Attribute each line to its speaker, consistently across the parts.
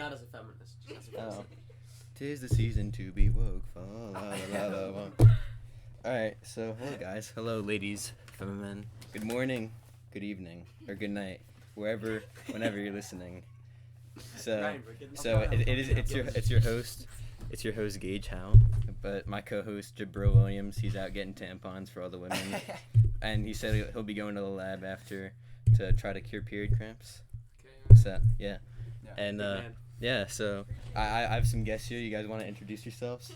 Speaker 1: not as a feminist. Just as a person.
Speaker 2: Oh. 'Tis the season to be woke. Alright, so hello guys. Hello ladies, feminine. Good morning, good evening, or good night, whenever you're listening. So it's your host Gage, Howell, but my co-host Jabro Williams, he's out getting tampons for all the women, and he said he'll be going to the lab after to try to cure period cramps.
Speaker 3: Okay.
Speaker 2: So yeah. And yeah, so I have some guests here. You guys want to introduce yourselves?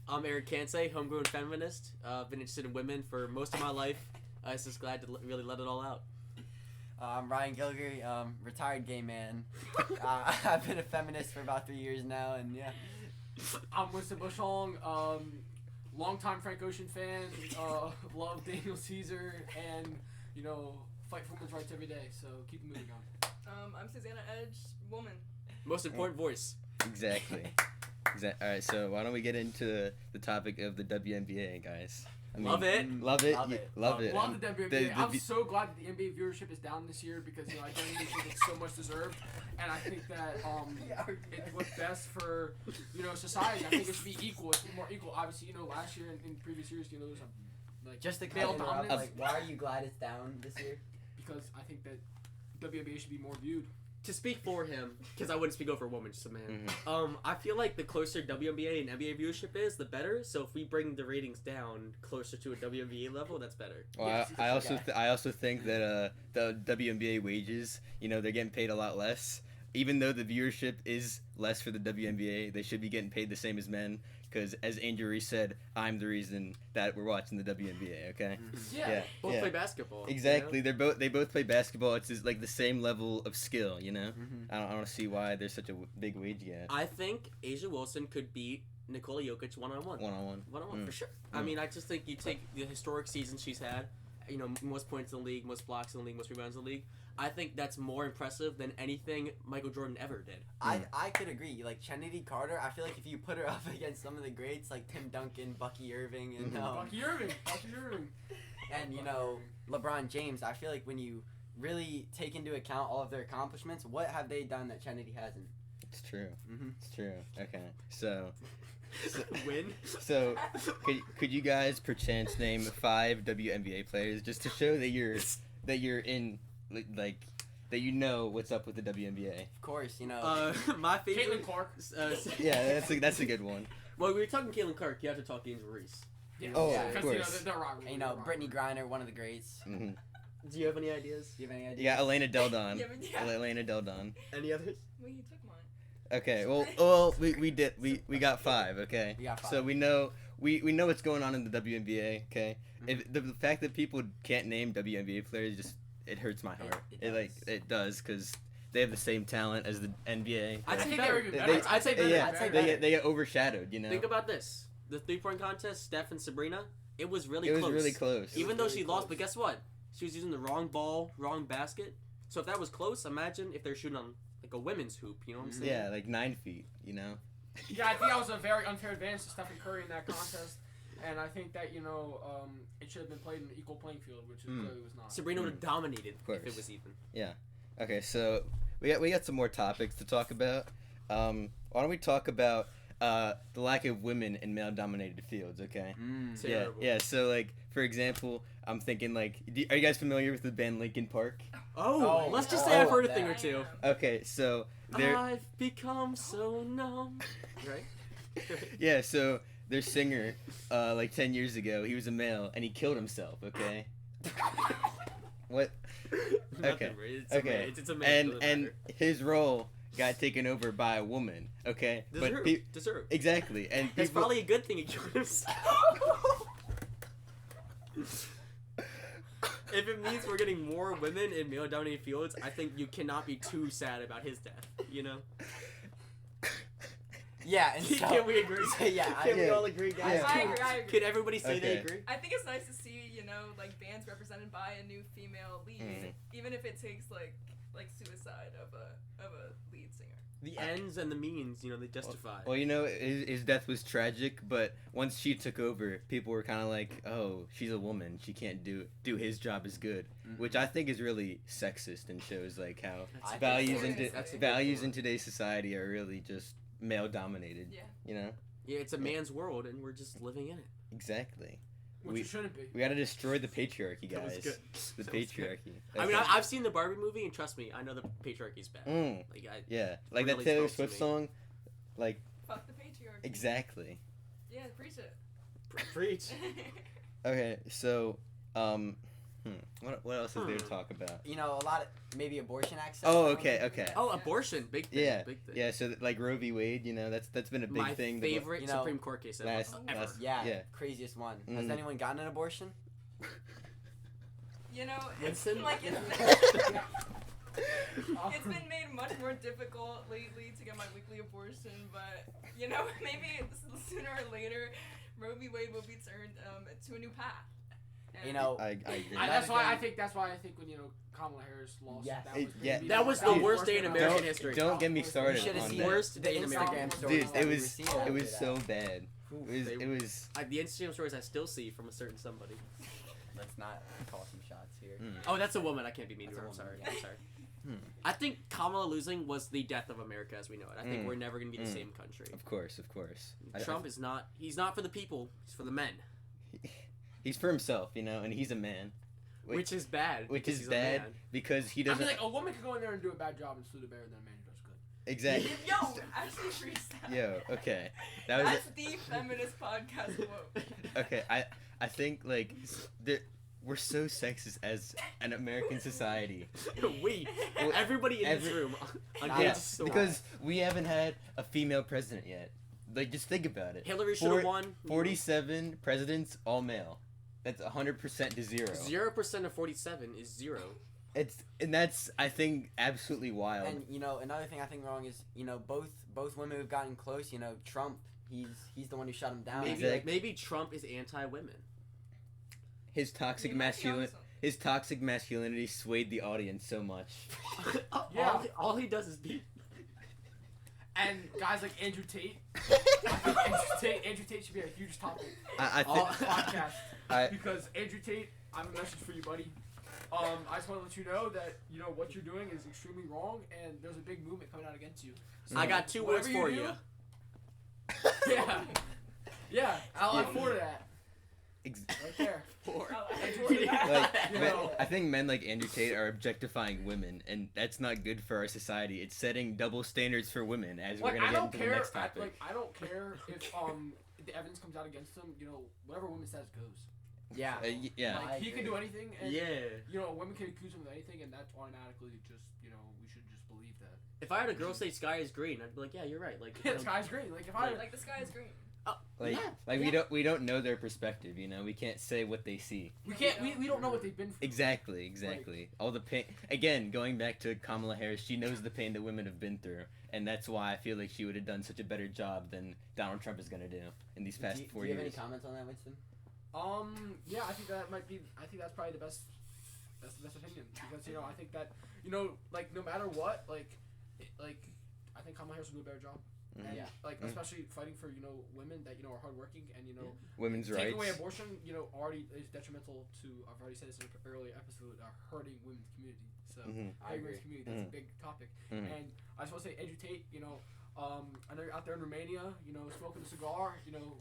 Speaker 1: I'm Kanse, homegrown feminist. Been interested in women for most of my life. I was just glad to really let it all out.
Speaker 4: I'm Gilger, retired gay man. I've been a feminist for about 3 years now, and yeah.
Speaker 3: I'm Winston Bushong, longtime Frank Ocean fan, love Daniel Caesar, and, fight for women's rights every day, so keep the movie going.
Speaker 5: I'm Susannah Edge, woman.
Speaker 1: Most important voice.
Speaker 2: Exactly. Alright, so why don't we get into the topic of the WNBA, guys? I mean,
Speaker 1: love it.
Speaker 2: Love it.
Speaker 3: Love the WNBA. I'm so glad that the NBA viewership is down this year because, I genuinely think it's so much deserved. And I think that it's what's best for, society. I think it should be equal. It's more equal. Obviously, last year and in previous years, there was a,
Speaker 4: just to
Speaker 3: male dominance.
Speaker 4: Why are you glad it's down this year?
Speaker 3: Because I think that WNBA should be more viewed.
Speaker 1: To speak for him, because I wouldn't speak over a woman, just a man. Mm-hmm. I feel like the closer WNBA and NBA viewership is, the better. So if we bring the ratings down closer to a WNBA level, that's better.
Speaker 2: Well,
Speaker 3: yes,
Speaker 2: I also think that the WNBA wages, they're getting paid a lot less. Even though the viewership is less for the WNBA, they should be getting paid the same as men. Because as Angel Reese said, I'm the reason that we're watching the WNBA. Okay.
Speaker 1: Mm-hmm. Yeah. Both play basketball.
Speaker 2: Exactly. They both play basketball. It's just like the same level of skill.
Speaker 4: Mm-hmm.
Speaker 2: I don't see why there's such a big wage gap.
Speaker 1: I think A'ja Wilson could beat Nikola Jokic one-on-one. One-on-one for sure. I mean, I just think you take the historic season she's had. Most points in the league, most blocks in the league, most rebounds in the league. I think that's more impressive than anything Michael Jordan ever did.
Speaker 4: I could agree. Like, Chennedy Carter, I feel like if you put her up against some of the greats, like Tim Duncan, Bucky Irving, and...
Speaker 3: Bucky Irving!
Speaker 4: And, LeBron James, I feel like when you really take into account all of their accomplishments, what have they done that Chennedy hasn't?
Speaker 2: It's true.
Speaker 4: Mm-hmm.
Speaker 2: It's true. Okay, so
Speaker 1: win.
Speaker 2: So, could you guys perchance name 5 WNBA players just to show that you're in like that what's up with the WNBA?
Speaker 4: Of course,
Speaker 1: my favorite.
Speaker 3: Caitlin Clark.
Speaker 2: Yeah, that's a good one.
Speaker 1: Well, we were talking Caitlin Clark. You have to talk Angel Reese.
Speaker 3: Yeah.
Speaker 2: Oh,
Speaker 4: yeah,
Speaker 2: of course.
Speaker 3: They're wrong.
Speaker 4: Brittany Griner, one of the greats.
Speaker 2: Mm-hmm.
Speaker 1: Do you have any ideas?
Speaker 2: Yeah, Elena Deldon.
Speaker 5: Yeah.
Speaker 2: Elena Deldon.
Speaker 1: Any others?
Speaker 5: Well, you took mine.
Speaker 2: Okay, well, we got 5. Okay,
Speaker 4: we got 5.
Speaker 2: So we know what's going on in the WNBA. Okay,
Speaker 4: Mm-hmm.
Speaker 2: If the fact that people can't name WNBA players it hurts my heart. It does because they have the same talent as the NBA.
Speaker 1: I'd say
Speaker 3: better.
Speaker 1: I'd say better.
Speaker 2: Yeah, they get overshadowed.
Speaker 1: Think about this: the 3-point contest, Steph and Sabrina. It was really
Speaker 2: close.
Speaker 1: Even though she lost, but guess what? She was using the wrong ball, wrong basket. So if that was close, imagine if they're shooting on like a women's hoop. You know what I'm saying?
Speaker 2: Yeah, like 9 feet.
Speaker 3: Yeah, I think that was a very unfair advantage to Stephen Curry in that contest. And I think that, it should have been played in an equal playing field, which clearly was not.
Speaker 1: Sabrina would have dominated if it was even.
Speaker 2: Yeah. Okay, so we got some more topics to talk about. Why don't we talk about the lack of women in male-dominated fields, okay? Yeah, so, like, for example, I'm thinking, like, are you guys familiar with the band Linkin Park?
Speaker 1: Oh, let's just say I've heard a thing or two.
Speaker 2: Okay, so
Speaker 1: I've become so numb. Right?
Speaker 2: Yeah, so their singer, like 10 years ago, he was a male, and he killed himself, okay? What? Okay. Okay.
Speaker 1: It's a man.
Speaker 2: And his role got taken over by a woman, okay?
Speaker 1: Deserve.
Speaker 2: Exactly. And
Speaker 1: that's probably a good thing he killed himself. If it means we're getting more women in male-dominated fields, I think you cannot be too sad about his death,
Speaker 4: Yeah, and so...
Speaker 1: Can we agree? Can we all agree, guys?
Speaker 5: Yeah. I agree.
Speaker 1: Can everybody say they agree?
Speaker 5: I think it's nice to see, bands represented by a new female lead, even if it takes like suicide of a lead singer.
Speaker 1: The ends and the means, you know, they justify.
Speaker 2: Well, you know, his death was tragic, but once she took over, people were kind of like, "Oh, she's a woman. She can't do his job as good," which I think is really sexist and shows like how values in today's society are really just male dominated. Yeah. You know.
Speaker 1: Yeah, it's a man's world, and we're just living in it.
Speaker 2: Exactly.
Speaker 3: Which it shouldn't be.
Speaker 2: We gotta destroy the patriarchy, guys. The patriarchy.
Speaker 1: I mean, I've seen the Barbie movie, and trust me, I know the patriarchy's bad.
Speaker 2: Like that Taylor Swift song, like.
Speaker 5: Fuck the patriarchy.
Speaker 2: Exactly.
Speaker 5: Yeah, preach it.
Speaker 1: Preach.
Speaker 2: Okay, so, what else is there to talk about?
Speaker 4: You know, a lot of maybe abortion access.
Speaker 2: Oh, okay.
Speaker 1: Oh, abortion, big thing.
Speaker 2: Yeah,
Speaker 1: big thing.
Speaker 2: Yeah. So like Roe v. Wade, you know, that's been a big thing.
Speaker 1: My favorite Supreme Court case ever.
Speaker 4: Yeah, craziest one. Has anyone gotten an abortion?
Speaker 5: You know,
Speaker 1: Winston?
Speaker 5: It's been made much more difficult lately to get my weekly abortion, but you know, maybe sooner or later, Roe v. Wade will be turned to a new path.
Speaker 4: You know,
Speaker 2: I agree.
Speaker 3: That's why I think when Kamala Harris lost,
Speaker 1: that was the worst day in American history.
Speaker 2: Don't get me started on that.
Speaker 1: Worst day in American history.
Speaker 2: Dude, it was so bad. It was.
Speaker 1: The Instagram stories I still see from a certain somebody.
Speaker 4: Let's not call some shots here.
Speaker 1: Oh, that's a woman. I can't be mean to her. I'm sorry. I think Kamala losing was the death of America as we know it. I think we're never going to be the same country.
Speaker 2: Of course.
Speaker 1: Trump is not. He's not for the people. He's for the men.
Speaker 2: He's for himself, you know, and he's a man.
Speaker 1: Which is bad.
Speaker 2: Which is bad because he doesn't.
Speaker 3: I mean, like a woman could go in there and do a bad job and still do better than a man who does good.
Speaker 2: Exactly.
Speaker 5: Yo, actually freestyle.
Speaker 2: Yo, okay.
Speaker 5: That's the feminist podcast quote.
Speaker 2: Okay, I think like we're so sexist as an American society.
Speaker 1: Everybody in this room.
Speaker 2: Because we haven't had a female president yet. Like, just think about it.
Speaker 1: Hillary should have won.
Speaker 2: 47 presidents, all male. That's 100% to 0.
Speaker 1: 0% of 47 is 0.
Speaker 2: And that's, I think, absolutely wild.
Speaker 4: And you know, another thing I think wrong is, you know, both women who've gotten close. You know, Trump, he's the one who shut him down.
Speaker 1: Maybe Trump is anti-women.
Speaker 2: His toxic masculinity swayed the audience so much.
Speaker 1: All he does is beat.
Speaker 3: And guys like Andrew Tate, I think Andrew Tate should be a huge topic
Speaker 2: on this
Speaker 3: podcast. Because Andrew Tate, I have a message for you, buddy. I just want to let you know that, you know, what you're doing is extremely wrong, and there's a big movement coming out against you.
Speaker 1: So I got 2 words for you.
Speaker 3: Yeah, I'll add 4 to that. Right there.
Speaker 1: 4.
Speaker 2: I think men like Andrew Tate are objectifying women, and that's not good for our society. It's setting double standards for women, as we're gonna get into the next topic.
Speaker 3: I don't care if the evidence comes out against them. You know, whatever woman says goes.
Speaker 4: Yeah.
Speaker 3: Like, he can do anything, and
Speaker 1: you
Speaker 3: know, women can accuse him of anything, and that's automatically just, you know, we should just believe that.
Speaker 1: If I had a girl say sky is green, I'd be like, yeah, you're right. Like,
Speaker 3: the sky's green. Like, if
Speaker 5: the sky is green.
Speaker 2: We don't know their perspective, you know. We can't say what they see.
Speaker 3: We don't know what they've been through.
Speaker 2: Exactly. Like, all the pain. Again, going back to Kamala Harris, she knows the pain that women have been through, and that's why I feel like she would have done such a better job than Donald Trump is gonna do in these past 4 years.
Speaker 4: Do you have any comments on that, Winston?
Speaker 3: Yeah, I think that's probably the best opinion, because, you know, I think that, you know, like, no matter what, I think Kamala Harris will do a better job. And, especially fighting for, you know, women that, you know, are hardworking, and, you know,
Speaker 2: women's rights.
Speaker 3: Taking away abortion, you know, already is detrimental to, I've already said this in an earlier episode, hurting women's community. So, I agree. Community, that's a big topic. And I just want to say, educate, you know, I know you're out there in Romania, you know, smoking a cigar, you know,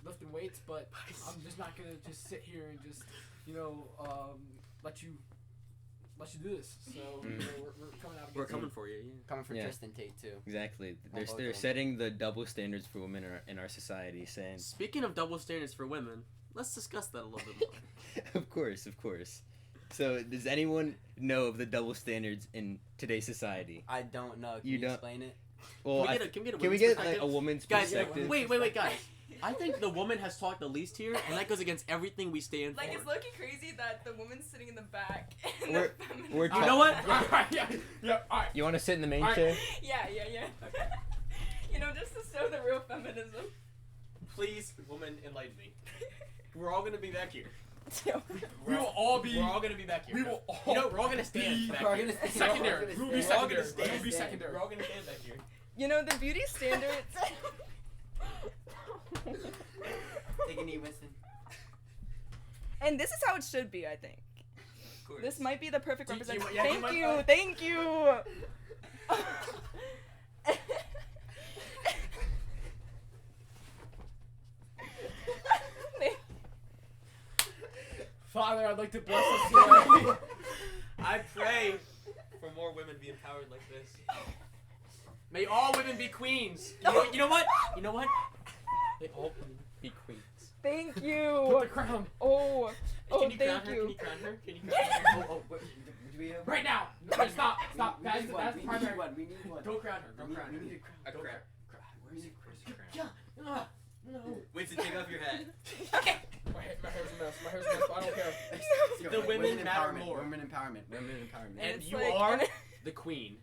Speaker 3: lifting weights, but I'm just not going to just sit here and just, you know, let you do this. So, you know, we're coming out against
Speaker 1: We're coming for you. Yeah.
Speaker 4: Coming for Tristan Tate too.
Speaker 2: Exactly. They're setting the double standards for women in our society. Saying.
Speaker 1: Speaking of double standards for women, let's discuss that a little bit more.
Speaker 2: Of course. So, does anyone know of the double standards in today's society?
Speaker 4: I don't know. Can you explain it?
Speaker 2: Well,
Speaker 1: can
Speaker 2: we get like a woman's perspective?
Speaker 1: Wait, guys. I think the woman has talked the least here, and that goes against everything we stand for.
Speaker 5: Like, it's looking crazy that the woman's sitting in the back. And
Speaker 2: you
Speaker 1: know what?
Speaker 3: Yeah, all right.
Speaker 2: You want to sit in the main chair?
Speaker 5: Yeah. You know, just to show the real feminism.
Speaker 1: Please, woman, enlighten me. We're all gonna be back here.
Speaker 3: We will all be.
Speaker 1: We're all gonna be back here.
Speaker 3: We will all.
Speaker 1: You know, we're all gonna stand back here.
Speaker 3: Secondary. We will be secondary. We will be secondary.
Speaker 1: We're all gonna stand back here.
Speaker 5: You know, the beauty standards.
Speaker 4: Take a knee, Winston.
Speaker 5: And this is how it should be, I think.
Speaker 2: Of course.
Speaker 5: This might be the perfect representation.
Speaker 1: yeah,
Speaker 5: Thank you.
Speaker 3: Father, I'd like to bless us today.
Speaker 1: I pray for more women to be empowered like this. May all women be queens. You know what? May all women be queens.
Speaker 5: Thank
Speaker 3: Put
Speaker 5: you.
Speaker 3: the crown.
Speaker 5: Oh,
Speaker 1: Can you crown
Speaker 5: thank
Speaker 1: her?
Speaker 5: you.
Speaker 1: Can you crown her?
Speaker 4: Do we have
Speaker 3: Right now. No, stop. That's the primary.
Speaker 4: We need one.
Speaker 3: Don't crown her. Don't crown her.
Speaker 4: We need a crown.
Speaker 2: Where's your crown?
Speaker 1: Yeah. No.
Speaker 2: Winston, take off your hat.
Speaker 3: My hair's a mess. But I don't care.
Speaker 1: The women matter more.
Speaker 4: Women empowerment.
Speaker 1: And
Speaker 5: it's
Speaker 1: you
Speaker 5: like-
Speaker 1: are the queen.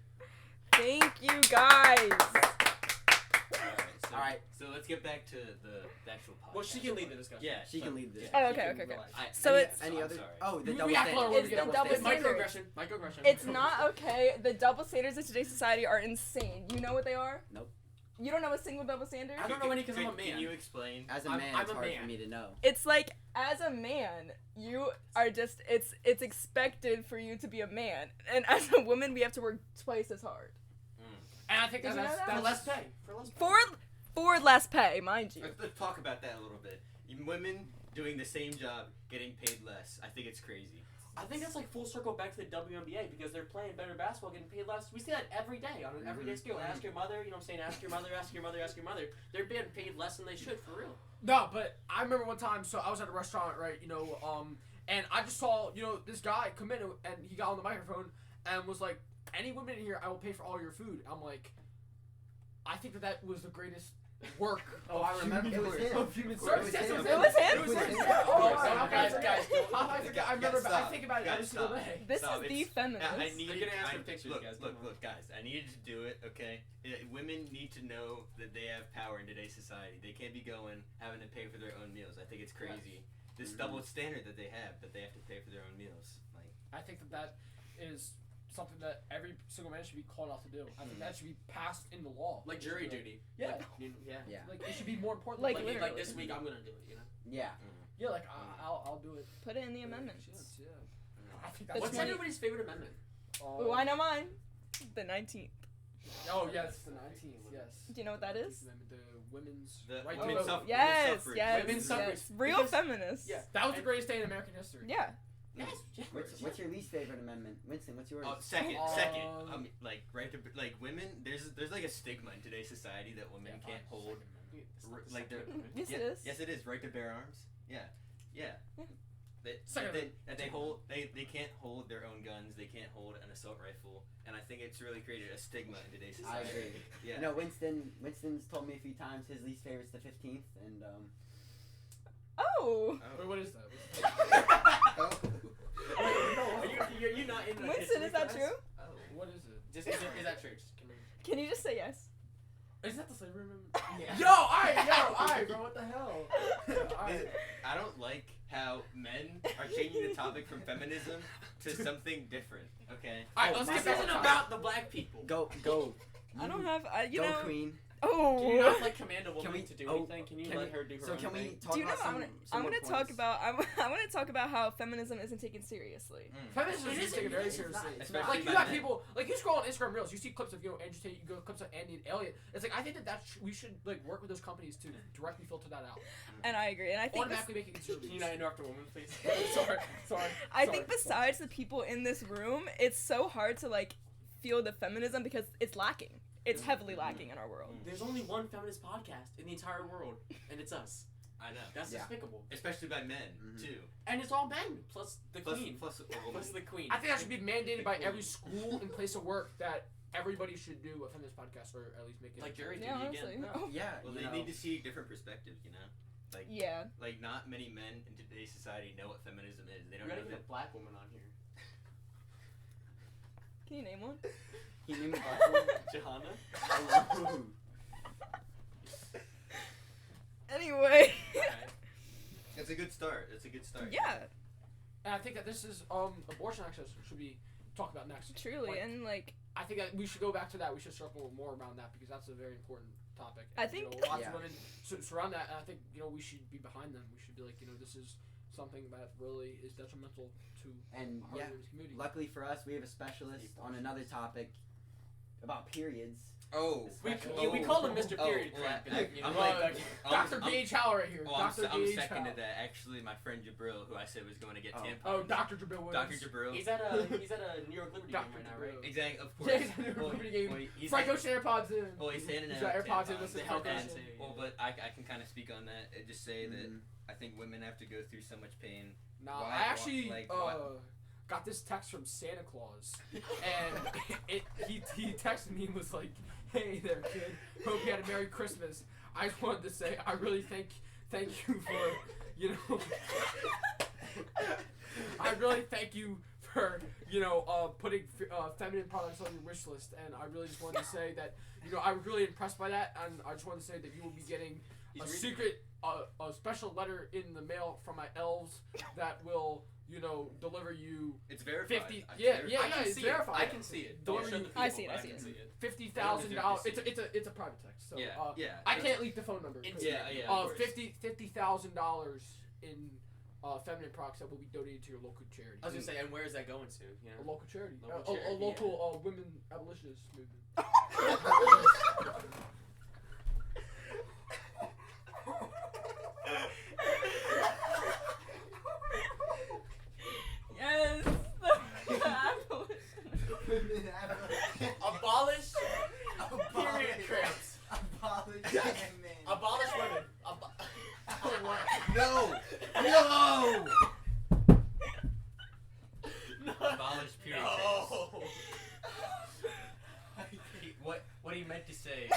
Speaker 5: Thank you, guys.
Speaker 4: Alright.
Speaker 2: So let's get back to the actual podcast.
Speaker 1: Well, she can lead the discussion.
Speaker 2: Yeah.
Speaker 4: She can lead this.
Speaker 5: Oh, okay. So it's
Speaker 4: Any
Speaker 2: I'm
Speaker 4: other?
Speaker 2: sorry.
Speaker 4: Oh, the
Speaker 3: We
Speaker 4: double
Speaker 3: have to
Speaker 4: standard.
Speaker 3: learn
Speaker 5: It's the
Speaker 3: double
Speaker 5: double
Speaker 3: standard.
Speaker 5: standard.
Speaker 1: Microaggression.
Speaker 5: It's not okay. The double standards in today's society are insane. You know what they are?
Speaker 4: Nope.
Speaker 5: You don't know a single double standard?
Speaker 1: I don't know any because I'm a man.
Speaker 2: Can you explain?
Speaker 4: As a
Speaker 3: I'm
Speaker 4: man,
Speaker 3: a
Speaker 4: it's hard
Speaker 3: man.
Speaker 4: for me to know.
Speaker 5: It's like, as a man, you are just, it's expected for you to be a man. And as a woman, we have to work twice as hard.
Speaker 3: And I think
Speaker 5: Did you know
Speaker 3: that's
Speaker 5: that?
Speaker 3: for less pay.
Speaker 5: For less pay, mind you.
Speaker 2: Let's talk about that a little bit. Women doing the same job, getting paid less. I think it's crazy.
Speaker 1: I think that's like full circle back to the WNBA because they're playing better basketball, getting paid less. We see that every day on an everyday scale. Ask your mother, you know what I'm saying? Ask your mother, ask your mother, ask your mother. They're being paid less than they should, for real.
Speaker 3: No, but I remember one time, so I was at a restaurant, right, and I just saw, this guy come in and he got on the microphone and was like, any women in here, I will pay for all your food. I'm like, I think that was the greatest work.
Speaker 4: Oh, I remember. It was him.
Speaker 3: Of human
Speaker 4: It
Speaker 3: service.
Speaker 4: was
Speaker 3: Yes,
Speaker 4: him.
Speaker 5: It was him?
Speaker 3: It was him.
Speaker 4: Yeah.
Speaker 3: Oh,
Speaker 4: Oh,
Speaker 3: guys,
Speaker 4: guys.
Speaker 3: how I forget? I remember. I think about it every single day.
Speaker 5: This
Speaker 2: Stop,
Speaker 5: is the
Speaker 2: it's-
Speaker 5: feminist.
Speaker 2: I need
Speaker 1: They're gonna ask for pictures,
Speaker 2: look,
Speaker 1: guys,
Speaker 2: Look,
Speaker 1: come on.
Speaker 2: look, guys. I needed to do it. Okay. Women need to know that they have power in today's society. They can't be having to pay for their own meals. I think it's crazy. This double standard that they have to pay for their own meals. Like,
Speaker 3: I think that is something that every single man should be called out to do. I think that should be passed into law.
Speaker 1: Like jury duty.
Speaker 3: Yeah.
Speaker 1: Yeah.
Speaker 4: Yeah.
Speaker 3: Like it should be more important.
Speaker 5: Like,
Speaker 1: Like
Speaker 5: literally.
Speaker 1: this week, I'm gonna do it.
Speaker 4: Yeah.
Speaker 3: Yeah, like I'll do it.
Speaker 5: Put it in the amendments.
Speaker 3: Yes, yeah. I think
Speaker 5: The
Speaker 3: that's
Speaker 1: What's
Speaker 5: 20
Speaker 1: everybody's favorite amendment?
Speaker 5: Ooh, I know mine. The 19th.
Speaker 3: Oh yes, the 19th. Yes.
Speaker 5: Do you know what that is?
Speaker 3: The women's
Speaker 2: the
Speaker 3: right
Speaker 2: women's
Speaker 3: to vote.
Speaker 5: Yes,
Speaker 2: suffrage.
Speaker 5: yes,
Speaker 1: Women's
Speaker 5: yes.
Speaker 1: suffrage.
Speaker 5: Real
Speaker 1: Because-
Speaker 5: feminists.
Speaker 1: Yeah.
Speaker 3: That was the greatest day in American history.
Speaker 5: Yeah.
Speaker 1: Yes.
Speaker 4: What's your least favorite amendment, Winston? What's yours?
Speaker 2: Second.
Speaker 3: Um,
Speaker 2: Like right to like women. There's like a stigma in today's society that women can't hold. Like they're
Speaker 5: Yes,
Speaker 2: yeah,
Speaker 5: it is.
Speaker 2: Yes, it is. Right to bear arms. Yeah.
Speaker 3: Second.
Speaker 2: They can't hold their own guns. They can't hold an assault rifle, and I think it's really created a stigma in today's
Speaker 4: I
Speaker 2: society.
Speaker 4: agree.
Speaker 2: Yeah.
Speaker 4: Winston's told me a few times his least favorite's the 15th, and
Speaker 5: Oh.
Speaker 3: Wait, what is that?
Speaker 1: Are you not in the
Speaker 5: Winston,
Speaker 1: history
Speaker 5: is that
Speaker 1: class?
Speaker 5: true?
Speaker 1: Oh.
Speaker 3: What is it?
Speaker 1: Is that true?
Speaker 5: Can you just say yes?
Speaker 3: Is that the slavery amendment?
Speaker 1: Yeah.
Speaker 3: Yo, alright, bro, what the hell? Alright.
Speaker 2: I don't like how men are changing the topic from feminism to something different. Okay.
Speaker 3: Alright, let's
Speaker 4: my
Speaker 3: get
Speaker 1: This
Speaker 3: back
Speaker 1: isn't
Speaker 3: on
Speaker 1: about the black people.
Speaker 4: go.
Speaker 5: I don't have. You
Speaker 4: Go
Speaker 5: know.
Speaker 4: Queen.
Speaker 5: Oh.
Speaker 1: Can you not like command a
Speaker 4: Can
Speaker 1: woman
Speaker 4: we-
Speaker 1: to do
Speaker 4: oh,
Speaker 1: anything? Can you let her do her
Speaker 4: So
Speaker 1: own
Speaker 4: can we
Speaker 1: thing?
Speaker 4: talk
Speaker 5: Do you know?
Speaker 4: about some
Speaker 5: I'm
Speaker 4: more
Speaker 5: gonna talk
Speaker 4: points?
Speaker 5: about. I want to talk about how feminism isn't taken seriously.
Speaker 3: Feminism
Speaker 1: It
Speaker 3: is
Speaker 1: isn't-
Speaker 3: taken very
Speaker 1: it's not.
Speaker 3: seriously.
Speaker 2: Especially
Speaker 3: Like you
Speaker 2: by
Speaker 3: got
Speaker 2: men.
Speaker 3: people, like you scroll on Instagram Reels, you see clips of Andrew Tate, you go clips of Andy and Elliot. It's like I think that we should like work with those companies to directly filter that out.
Speaker 5: And I agree. And I think.
Speaker 3: Automatically make it
Speaker 1: Can you not
Speaker 3: conservative.
Speaker 1: interrupt a woman, please?
Speaker 3: Sorry.
Speaker 5: I think besides the people in this room, it's so hard to like feel the feminism because it's lacking. It's heavily lacking in our world.
Speaker 1: There's only one feminist podcast in the entire world, and it's us.
Speaker 2: I know.
Speaker 1: That's
Speaker 4: Yeah.
Speaker 1: despicable.
Speaker 2: Especially by men too.
Speaker 1: And it's all men, plus the queen.
Speaker 2: Plus a woman.
Speaker 1: Plus the queen.
Speaker 3: I think that should be mandated by every school and place of work that everybody should do a feminist podcast or at least make it.
Speaker 1: Like jury duty
Speaker 5: Yeah, honestly.
Speaker 1: again.
Speaker 5: Oh.
Speaker 4: Yeah.
Speaker 2: Well,
Speaker 4: you
Speaker 2: they
Speaker 4: know.
Speaker 2: need to see different perspectives. You know. Like
Speaker 5: Yeah.
Speaker 2: like not many men in today's society know what feminism is. They
Speaker 1: We
Speaker 2: don't
Speaker 1: gotta
Speaker 2: know
Speaker 1: get
Speaker 2: that.
Speaker 1: a black woman on here.
Speaker 5: Can you name one?
Speaker 4: He named the
Speaker 1: Johanna.
Speaker 5: Anyway.
Speaker 2: It's a good start. It's a good start.
Speaker 5: Yeah.
Speaker 3: And I think that this is abortion access should be talked about next.
Speaker 6: Truly, and
Speaker 3: I think that we should go back to that. We should circle more around that because that's a very important topic. And,
Speaker 6: I think
Speaker 3: lots of women surround that, and I think we should be behind them. We should be like, this is something that really is detrimental to our community.
Speaker 4: Luckily for us, we have a specialist on another topic about periods.
Speaker 1: We call him Mr. Period Crap.
Speaker 3: Dr. Gage Howell right here.
Speaker 2: I'm second to that. Actually, my friend Jabril, who I said was going to get tampons.
Speaker 3: Oh, Dr. Jabril.
Speaker 2: Dr. Jabril.
Speaker 1: He's at a New York Liberty game right now, right?
Speaker 2: Exactly, of course.
Speaker 3: Yeah, he's at a New York Liberty game. Frank Ocean AirPods in.
Speaker 2: Well, he's standing
Speaker 3: He's got AirPods in. Listen,
Speaker 2: but I can kind of speak on that and just say that I think women have to go through so much pain.
Speaker 3: I actually got this text from Santa Claus, and he texted me and was like, "Hey there, kid. Hope you had a Merry Christmas. I just wanted to say I really thank you for I really thank you for putting feminine products on your wish list, and I really just wanted to say that I was really impressed by that, and I just wanted to say that you will be getting a secret a special letter in the mail from my elves that will deliver you.
Speaker 2: It's verified.
Speaker 3: 50. It's verified.
Speaker 1: I can see it.
Speaker 6: I see it.
Speaker 3: $50,000. It's a private text. So I can't leak the phone number. $50,000 in feminine products that will be donated to your local charity.
Speaker 1: I was gonna say, and where is that going to?
Speaker 3: A local charity. A local women abolitionist movement.
Speaker 6: Yes.
Speaker 1: Abolish period cramps. Abolish women.
Speaker 2: No. Abolish period cramps. What he meant to say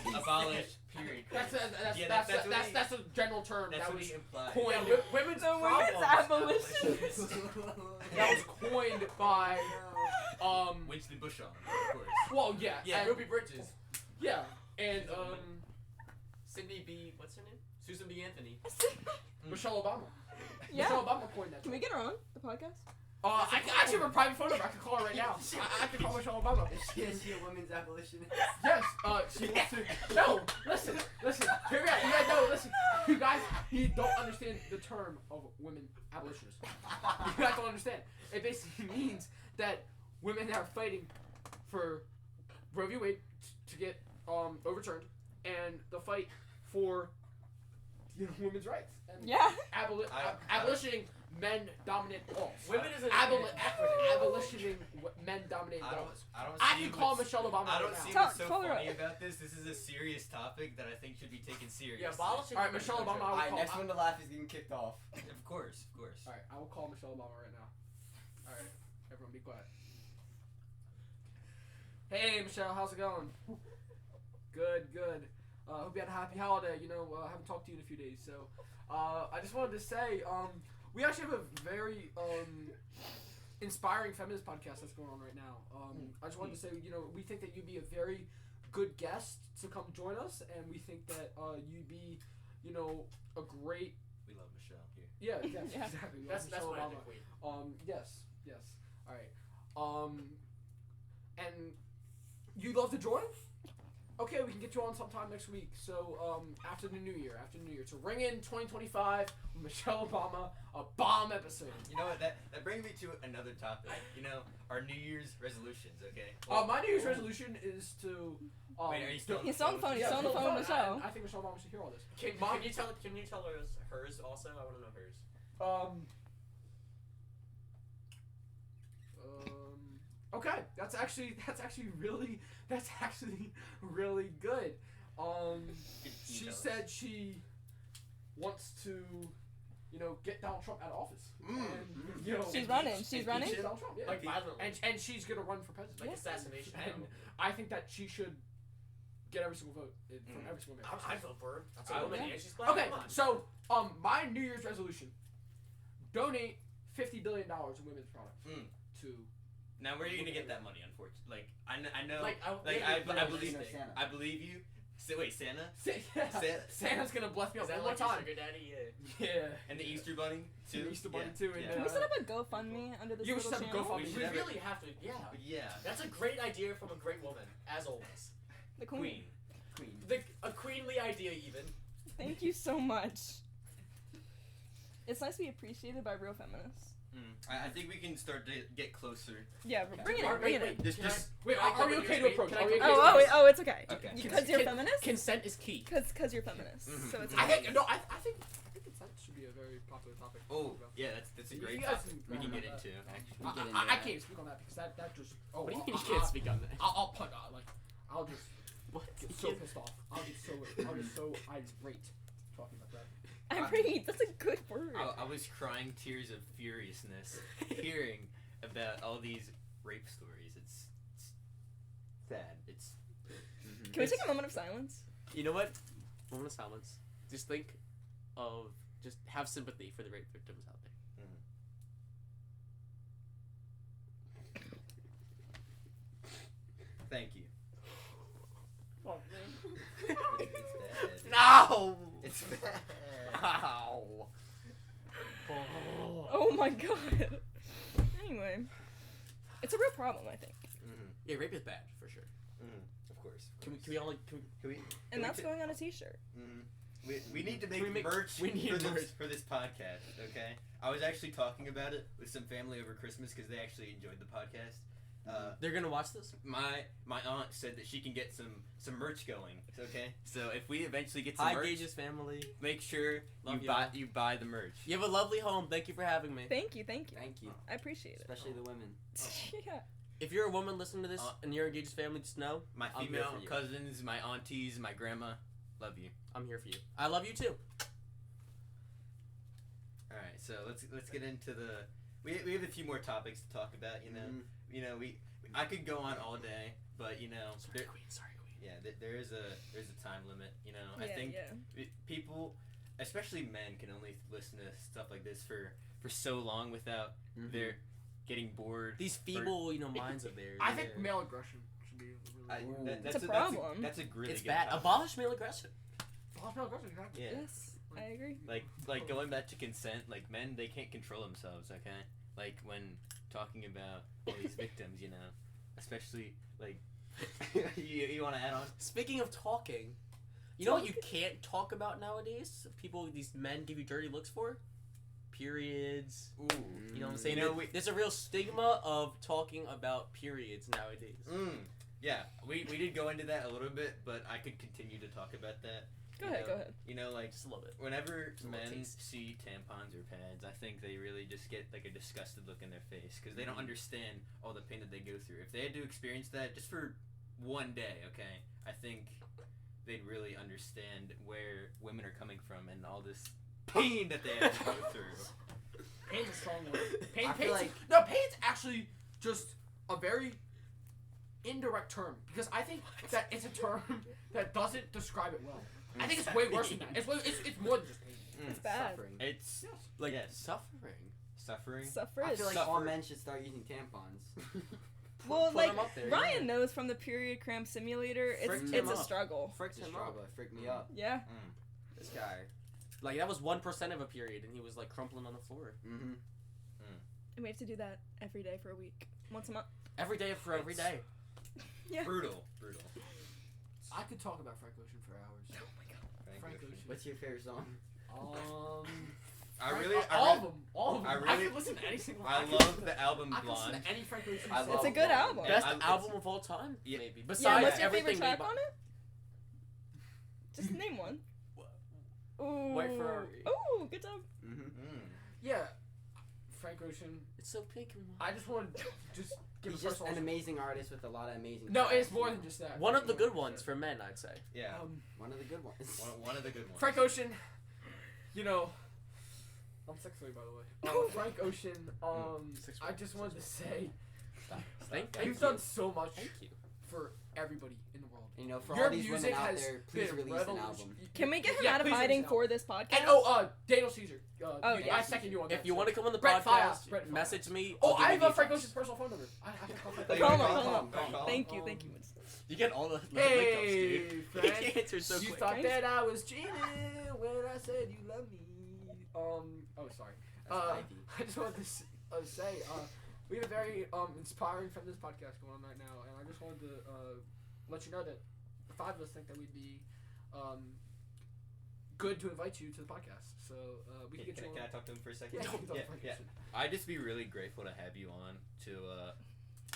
Speaker 2: was abolish period cramps.
Speaker 3: That's a general term.
Speaker 2: That's
Speaker 3: that
Speaker 2: what
Speaker 3: was
Speaker 2: he implied.
Speaker 3: coined.
Speaker 1: Women's
Speaker 6: abolition.
Speaker 3: That was coined by
Speaker 2: Winston Bushong, of course.
Speaker 3: Well, yeah,
Speaker 1: and Ruby Bridges.
Speaker 3: Yeah, and
Speaker 1: Cindy B. What's her name? Susan B. Anthony.
Speaker 3: Michelle Obama.
Speaker 6: Yeah.
Speaker 3: Michelle Obama coined that.
Speaker 6: Can we get her on the podcast?
Speaker 3: I actually have a private phone number. I can call her right now. I can call Michelle Obama.
Speaker 4: Is she a women's abolitionist?
Speaker 3: Yes. She wants to. No. Listen. Hear me out. You guys know. Listen. You don't understand the term of women abolitionists. You guys don't understand. It basically means that women are fighting for Roe v. Wade to get overturned, and the fight for women's rights. And abolitioning men-dominant laws.
Speaker 1: Women is
Speaker 3: abolitioning men-dominated laws. I can call Michelle Obama
Speaker 2: I don't
Speaker 3: right
Speaker 2: see
Speaker 3: now.
Speaker 2: what's so funny about this. This is a serious topic that I think should be taken seriously.
Speaker 1: Yeah, abolishing.
Speaker 3: All right, Michelle Obama.
Speaker 4: Alright, next one to laugh is getting kicked off.
Speaker 2: Of course.
Speaker 3: All right, I will call Michelle Obama right now. All right, everyone, be quiet. Hey, Michelle, how's it going? Good. Hope you had a happy holiday. Haven't talked to you in a few days, so I just wanted to say, we actually have a very inspiring feminist podcast that's going on right now. I just wanted to say, we think that you'd be a very good guest to come join us, and we think that you'd be, a great.
Speaker 2: We love Michelle here.
Speaker 3: Yeah, exactly.
Speaker 1: That's what I think we.
Speaker 3: Yes. All right. And you'd love to join? Okay, we can get you on sometime next week. So, after the new year. So, ring in 2025 with Michelle Obama, a bomb episode.
Speaker 2: You know what? That brings me to another topic. Our New Year's resolutions. Okay. Well,
Speaker 3: my New Year's resolution is to.
Speaker 2: Wait, are you still?
Speaker 6: He's on the phone. He's on the phone with Michelle.
Speaker 3: I think Michelle Obama should hear all this.
Speaker 1: Can you tell her hers also? I want to know hers.
Speaker 3: Okay, that's actually really good. She said she wants to, get Donald Trump out of office. And,
Speaker 6: she's running. She's running.
Speaker 3: Donald Trump, yeah.
Speaker 1: Like violently.
Speaker 3: And she's gonna run for president.
Speaker 1: Like assassination.
Speaker 3: And I think that she should get every single vote from every single man.
Speaker 1: I'd vote for her. That's a woman. And she's black.
Speaker 3: Okay, so my New Year's resolution: donate $50 billion in women's products to.
Speaker 2: Now, where are you gonna get that money? Unfortunately, I know.
Speaker 1: I
Speaker 2: believe you. Wait, Santa?
Speaker 3: Santa's gonna bless me
Speaker 1: Is
Speaker 3: up
Speaker 1: that
Speaker 3: one more
Speaker 1: like your
Speaker 3: time.
Speaker 1: sugar daddy?
Speaker 3: Yeah.
Speaker 2: And the Easter Bunny too.
Speaker 3: The Easter Bunny too. And,
Speaker 6: Can we set up a GoFundMe under this
Speaker 3: You
Speaker 6: little
Speaker 3: should set up
Speaker 6: channel?
Speaker 3: GoFundMe.
Speaker 2: We
Speaker 1: We
Speaker 2: should
Speaker 1: really have to. Yeah.
Speaker 2: Yeah.
Speaker 1: That's a great idea from a great woman, as always.
Speaker 6: The queen.
Speaker 1: A queenly idea, even.
Speaker 6: Thank you so much. It's nice to be appreciated by real feminists.
Speaker 2: I think we can start to get closer.
Speaker 6: Yeah, bring it in. Bring it in.
Speaker 3: Wait, are we okay to approach? Are we okay?
Speaker 6: Oh, it's okay.
Speaker 2: Okay.
Speaker 6: Because you're feminist.
Speaker 1: Consent is key.
Speaker 6: Because you're feminist.
Speaker 2: Mhm.
Speaker 6: So it's.
Speaker 3: I
Speaker 6: Okay.
Speaker 3: think that should be a very popular topic.
Speaker 2: Oh, yeah, that's a
Speaker 3: You
Speaker 2: great
Speaker 3: guys
Speaker 2: topic
Speaker 3: can
Speaker 2: we can
Speaker 3: talk
Speaker 2: get
Speaker 3: about
Speaker 2: into.
Speaker 4: We
Speaker 2: Actually.
Speaker 4: get into
Speaker 3: I
Speaker 4: that.
Speaker 3: can't speak on that because that just. Oh,
Speaker 1: What do you mean you can't speak on that?
Speaker 3: I'll put I'll just
Speaker 1: What?
Speaker 3: get so pissed off. I'll get so irate talking about that.
Speaker 6: Irate. That's a good word.
Speaker 2: I was crying tears of furiousness hearing about all these rape stories. It's sad. It's.
Speaker 6: Can we take a moment of silence?
Speaker 1: You know what? Moment of silence. Just think of. Just have sympathy for the rape victims out there.
Speaker 2: Thank you.
Speaker 3: Oh,
Speaker 2: It's bad.
Speaker 1: No!
Speaker 2: It's bad.
Speaker 1: Ow.
Speaker 6: Oh my god. Anyway, it's a real problem, I think,
Speaker 1: Yeah, rape is bad for sure.
Speaker 2: Of course.
Speaker 1: Can we all
Speaker 6: and that's going on a T-shirt.
Speaker 2: We need to make
Speaker 1: we make-
Speaker 2: merch
Speaker 1: we need
Speaker 2: for
Speaker 1: merch.
Speaker 2: this podcast, okay? I was actually talking about it with some family over Christmas because they actually enjoyed the podcast.
Speaker 1: They're gonna watch this?
Speaker 2: My aunt said that she can get some merch going, okay? So if we eventually get some
Speaker 1: Hi,
Speaker 2: merch,
Speaker 1: Gage's family.
Speaker 2: make sure
Speaker 1: Love
Speaker 2: you buy the merch.
Speaker 1: You have a lovely home. Thank you for having me.
Speaker 6: Thank you.
Speaker 4: Thank you.
Speaker 6: I appreciate it.
Speaker 4: Especially the women.
Speaker 6: Yeah.
Speaker 1: If you're a woman listening to this and you're Gage's family, just know
Speaker 2: My
Speaker 1: I'm here
Speaker 2: female
Speaker 1: for you.
Speaker 2: cousins, my aunties, my grandma, love you.
Speaker 1: I'm here for you. I love you too.
Speaker 2: All right, so let's get into the. We have a few more topics to talk about. You know I could go on all day, but
Speaker 1: Sorry, Queen.
Speaker 2: yeah, there is a time limit. I
Speaker 6: Yeah,
Speaker 2: think
Speaker 6: yeah.
Speaker 2: people, especially men, can only listen to stuff like this for so long without their getting bored.
Speaker 1: These feeble, minds of theirs.
Speaker 3: I think male aggression should be really.
Speaker 6: It's a problem.
Speaker 2: That's a really
Speaker 1: It's
Speaker 2: good
Speaker 1: bad.
Speaker 2: topic.
Speaker 1: Abolish male aggression.
Speaker 3: Male aggression, exactly.
Speaker 2: Yeah.
Speaker 6: Yes, I agree.
Speaker 2: Like going back to consent, like men, they can't control themselves, okay? Like when talking about all these victims, especially like you want to add on?
Speaker 1: Speaking of talking, you know what you can't talk about nowadays? These men give you dirty looks for? Periods.
Speaker 2: Ooh.
Speaker 1: You know what I'm saying?
Speaker 2: You know,
Speaker 1: There's a real stigma of talking about periods nowadays.
Speaker 2: Yeah, we did go into that a little bit, but I could continue to talk about that.
Speaker 6: Go ahead.
Speaker 2: Like
Speaker 1: Just a little bit.
Speaker 2: whenever
Speaker 1: Just a little
Speaker 2: men
Speaker 1: taste.
Speaker 2: see tampons or pads, I think they really just get like a disgusted look in their face because they don't understand all the pain that they go through. If they had to experience that just for one day, okay, I think they'd really understand where women are coming from and all this pain that they have to go through.
Speaker 3: Pain's a strong word.
Speaker 4: I feel like
Speaker 3: Pain's actually just a very indirect term because I think that it's a term that doesn't describe it well. I think it's way worse than that. It's more than just pain.
Speaker 6: It's bad.
Speaker 4: Suffering.
Speaker 2: It's
Speaker 1: Like
Speaker 2: yes.
Speaker 1: suffering.
Speaker 2: Suffering.
Speaker 4: I feel like
Speaker 2: Suffer.
Speaker 4: all men should start using tampons.
Speaker 6: Well,
Speaker 1: Put
Speaker 6: like
Speaker 1: them up there,
Speaker 6: Ryan knows from the period cramp simulator,
Speaker 1: Fricked
Speaker 6: it's
Speaker 1: him
Speaker 6: a
Speaker 1: up.
Speaker 6: struggle.
Speaker 1: Fricked
Speaker 4: Just
Speaker 1: him up.
Speaker 4: struggle. Freak me up.
Speaker 6: Yeah.
Speaker 4: This guy.
Speaker 1: Like that was 1% of a period, and he was like crumpling on the floor
Speaker 4: Mm-hmm.
Speaker 6: And we have to do that every day for a week, once a month.
Speaker 1: every day for every day.
Speaker 6: Yeah.
Speaker 2: Brutal.
Speaker 3: I could talk about Frank Ocean for hours.
Speaker 6: Oh my god.
Speaker 3: Frank Ocean.
Speaker 4: What's your favorite song?
Speaker 3: All
Speaker 2: I
Speaker 3: of them.
Speaker 2: I
Speaker 3: I
Speaker 2: really-
Speaker 3: could listen to any single.
Speaker 2: I
Speaker 3: could
Speaker 2: love
Speaker 3: listen
Speaker 2: the album
Speaker 3: to- I could listen
Speaker 2: Blonde.
Speaker 3: to any Frank Ocean
Speaker 4: I
Speaker 3: song.
Speaker 4: love
Speaker 6: It's a good album.
Speaker 1: Best
Speaker 2: it's-
Speaker 1: album of all time,
Speaker 2: Yeah.
Speaker 1: maybe.
Speaker 6: Yeah,
Speaker 1: Besides
Speaker 6: what's your
Speaker 1: everything
Speaker 6: favorite track
Speaker 1: made by-
Speaker 6: on it? Just name one. Ooh.
Speaker 1: White Ferrari.
Speaker 6: Ooh, good job.
Speaker 3: Yeah, Frank Ocean.
Speaker 1: It's so pink and white.
Speaker 3: I just want to just give
Speaker 4: He's
Speaker 3: a
Speaker 4: just
Speaker 3: personal.
Speaker 4: an amazing artist with a lot of amazing.
Speaker 3: No,
Speaker 4: tracks.
Speaker 3: it's more than just that.
Speaker 1: One of the good ones for men, I'd say.
Speaker 2: Yeah.
Speaker 4: One of the good ones.
Speaker 2: One of the good ones.
Speaker 3: Frank Ocean. I'm sexually by the way. Frank Ocean. I just wanted to say,
Speaker 1: Thank
Speaker 3: you've
Speaker 1: you.
Speaker 3: done so much
Speaker 1: Thank you.
Speaker 3: for everybody in the world.
Speaker 4: For
Speaker 3: Your
Speaker 4: all these
Speaker 3: music
Speaker 4: women out
Speaker 3: has
Speaker 4: there, please
Speaker 3: been
Speaker 4: release an
Speaker 3: revolution-
Speaker 4: album.
Speaker 6: Can we get him
Speaker 3: Yeah,
Speaker 6: out of
Speaker 3: please
Speaker 6: hiding
Speaker 3: release an
Speaker 6: for
Speaker 3: album.
Speaker 6: this podcast?
Speaker 3: And Daniel Caesar.
Speaker 6: Oh,
Speaker 3: I
Speaker 6: yeah.
Speaker 3: second you on that.
Speaker 1: If you want to come on the
Speaker 3: Brett
Speaker 1: podcast,
Speaker 3: Brett Fire.
Speaker 1: message me.
Speaker 3: Oh,
Speaker 1: I'll give
Speaker 3: I
Speaker 1: you
Speaker 3: have Frank
Speaker 1: details.
Speaker 3: Ocean's personal phone number. I can call Frank
Speaker 2: Hey,
Speaker 6: Call
Speaker 3: Ocean.
Speaker 6: him,
Speaker 2: call
Speaker 6: call
Speaker 2: him,
Speaker 6: him.
Speaker 2: call him.
Speaker 6: Thank you, Winston.
Speaker 1: You get all the
Speaker 3: Hey,
Speaker 1: dude.
Speaker 3: friend.
Speaker 1: You answer so
Speaker 3: You
Speaker 1: quick.
Speaker 3: thought that I was cheating when I said you love me. Oh, sorry. I just wanted to say, we have a very inspiring feminist podcast going on right now, and I just wanted to let you know that the five of us think that we'd be good to invite you to the podcast. So we can get you on.
Speaker 2: Can I talk to him for a second?
Speaker 3: Yeah.
Speaker 2: I'd just be really grateful to have you on to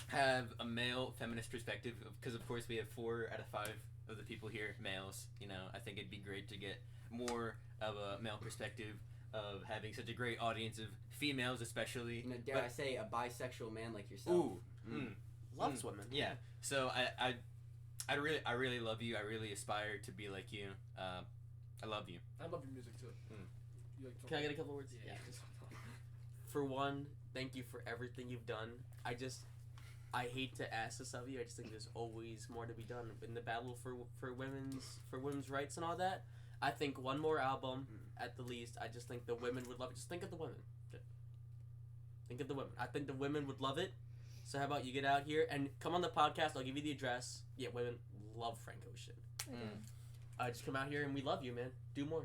Speaker 2: have a male feminist perspective, because of course we have 4 out of 5 of the people here males. You know, I think it'd be great to get more of a male perspective of having such a great audience of females, especially.
Speaker 4: You know, dare I say, a bisexual man like yourself.
Speaker 1: Loves women.
Speaker 2: Yeah. So I really love you. I really aspire to be like you. I love you.
Speaker 3: I love your music too. You like
Speaker 1: Can I get a couple words?
Speaker 3: Yeah.
Speaker 1: For one, thank you for everything you've done. I hate to ask this of you. I just think there's always more to be done in the battle for women's rights and all that. I think one more album at the least. I just think the women would love it. Just think of the women. Think of the women. I think the women would love it. So how about you get out here and come on the podcast? I'll give you the address. Yeah, women love Frank Ocean. Just come out here and we love you, man. Do more.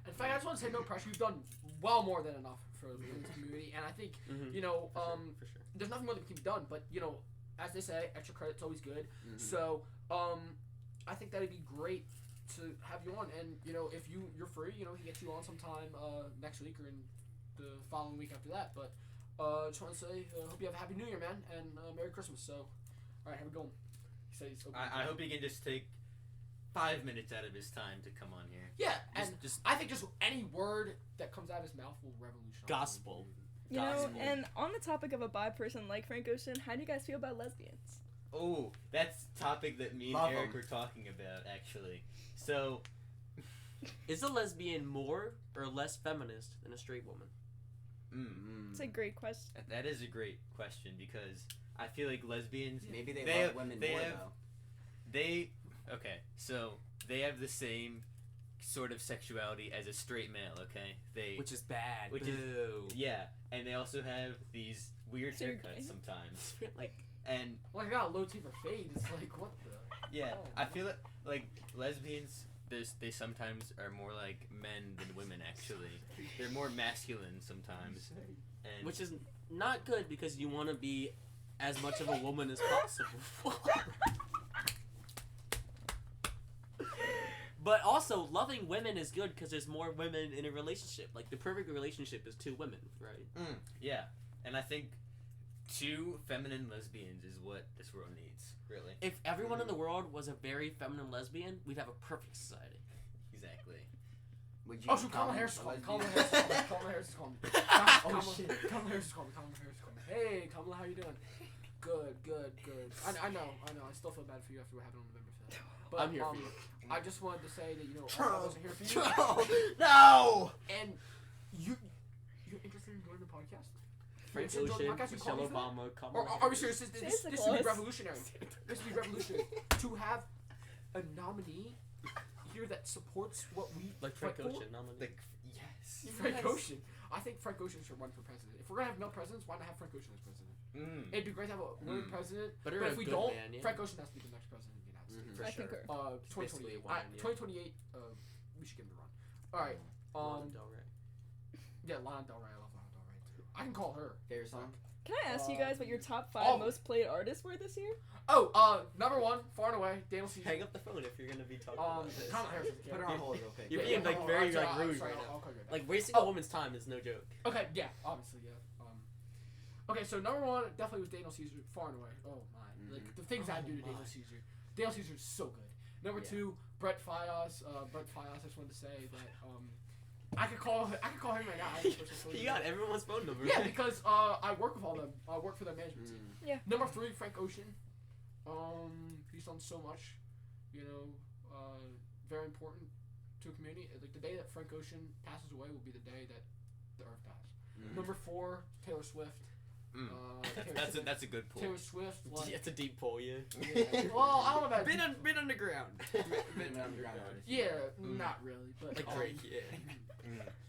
Speaker 3: In fact, I just want to say no pressure. You've done well more than enough for the women's community, and I think you know,
Speaker 1: for sure.
Speaker 3: there's nothing more that can be done. But you know, as they say, extra credit's always good. So I think that'd be great to have you on, and you know, if you're free, you know, he gets you on sometime next week or in the following week after that. But just want to say, hope you have a happy New Year, man, and Merry Christmas. So, all right, have a good one. He says,
Speaker 2: I hope he can just take 5 minutes out of his time to come on here.
Speaker 3: Yeah, and I think just any word that comes out of his mouth will revolutionize.
Speaker 1: Gospel.
Speaker 6: You know, and on the topic of a bi person like Frank Ocean, how do you guys feel about lesbians?
Speaker 2: Oh, that's a topic that me and Eric were talking about, actually. So,
Speaker 1: is a lesbian more or less feminist than a straight woman?
Speaker 6: It's a great question.
Speaker 2: That is a great question, because I feel like lesbians...
Speaker 4: Maybe they love women more, though.
Speaker 2: Okay, so they have the same sort of sexuality as a straight male, okay?
Speaker 1: Which is bad.
Speaker 2: Yeah, and they also have these weird haircuts sometimes. And
Speaker 3: I got a low taper fade. It's like, what the?
Speaker 2: Yeah, I feel like lesbians, they sometimes are more like men than women, actually. They're more masculine sometimes. And
Speaker 1: which is not good, because you want to be as much of a woman as possible. But also, loving women is good because there's more women in a relationship. Like, the perfect relationship is 2 women, right?
Speaker 2: Yeah, and I think 2 feminine lesbians is what this world needs, really.
Speaker 1: If everyone in the world was a very feminine lesbian, we'd have a perfect society.
Speaker 2: Exactly.
Speaker 4: Would you
Speaker 3: Kamala Harris is calling. Kamala Harris is calling. Kamala Harris is calling. Hey, Kamala, how you doing? Good. I know. I still feel bad for you after what happened on November 5th. But
Speaker 1: I'm here for you.
Speaker 3: I just wanted to say that, you know, I wasn't here for you.
Speaker 1: No!
Speaker 3: And you're interested in joining the podcast?
Speaker 1: Frank Ocean, Michelle Obama, Kamala Harris.
Speaker 3: Are we serious? This would be revolutionary. This would be revolutionary. To have a nominee here that supports what we
Speaker 1: like Frank Ocean nominee.
Speaker 2: Yes.
Speaker 3: Frank Ocean. I think Frank Ocean should run for president. If we're gonna have male presidents, why not have Frank Ocean as president? It'd be great to have a woman president. But if we don't, Frank Ocean has to be the next president of the United States.
Speaker 1: For sure.
Speaker 3: 2028. 2028. We should give him a run. All right.
Speaker 1: Lana Del Rey.
Speaker 3: Yeah, Lana Del Rey. I love Lana Del Rey too. I can call her.
Speaker 4: Favorite song?
Speaker 6: Can I ask you guys what your top 5 most played artists were this year?
Speaker 3: Number 1, far and away, Daniel Caesar.
Speaker 1: Hang up the phone if you're gonna be talking about this.
Speaker 3: Kamala Harris.
Speaker 4: Put her on hold real quick.
Speaker 1: You're being like very like rude right now. Like wasting a woman's time is no joke.
Speaker 3: Okay, yeah, obviously, yeah. Okay, so number 1 definitely was Daniel Caesar, far and away. Oh my, like the things I do to Daniel Caesar. Daniel Caesar is so good. Number 2, Brett Fias. I just wanted to say that I could call him right now.
Speaker 1: You got everyone's phone number.
Speaker 3: Yeah, because I work with all them. I work for their management team.
Speaker 6: Yeah.
Speaker 3: Number 3, Frank Ocean. He's done so much, you know, very important to a community. Like the day that Frank Ocean passes away will be the day that the Earth dies. Number 4, Taylor Swift.
Speaker 2: That's a good pull.
Speaker 3: Taylor Swift. Like,
Speaker 1: It's a deep pull, yeah.
Speaker 3: Well, I don't know about
Speaker 1: been underground.
Speaker 3: Yeah, not really, but
Speaker 1: like Drake, yeah.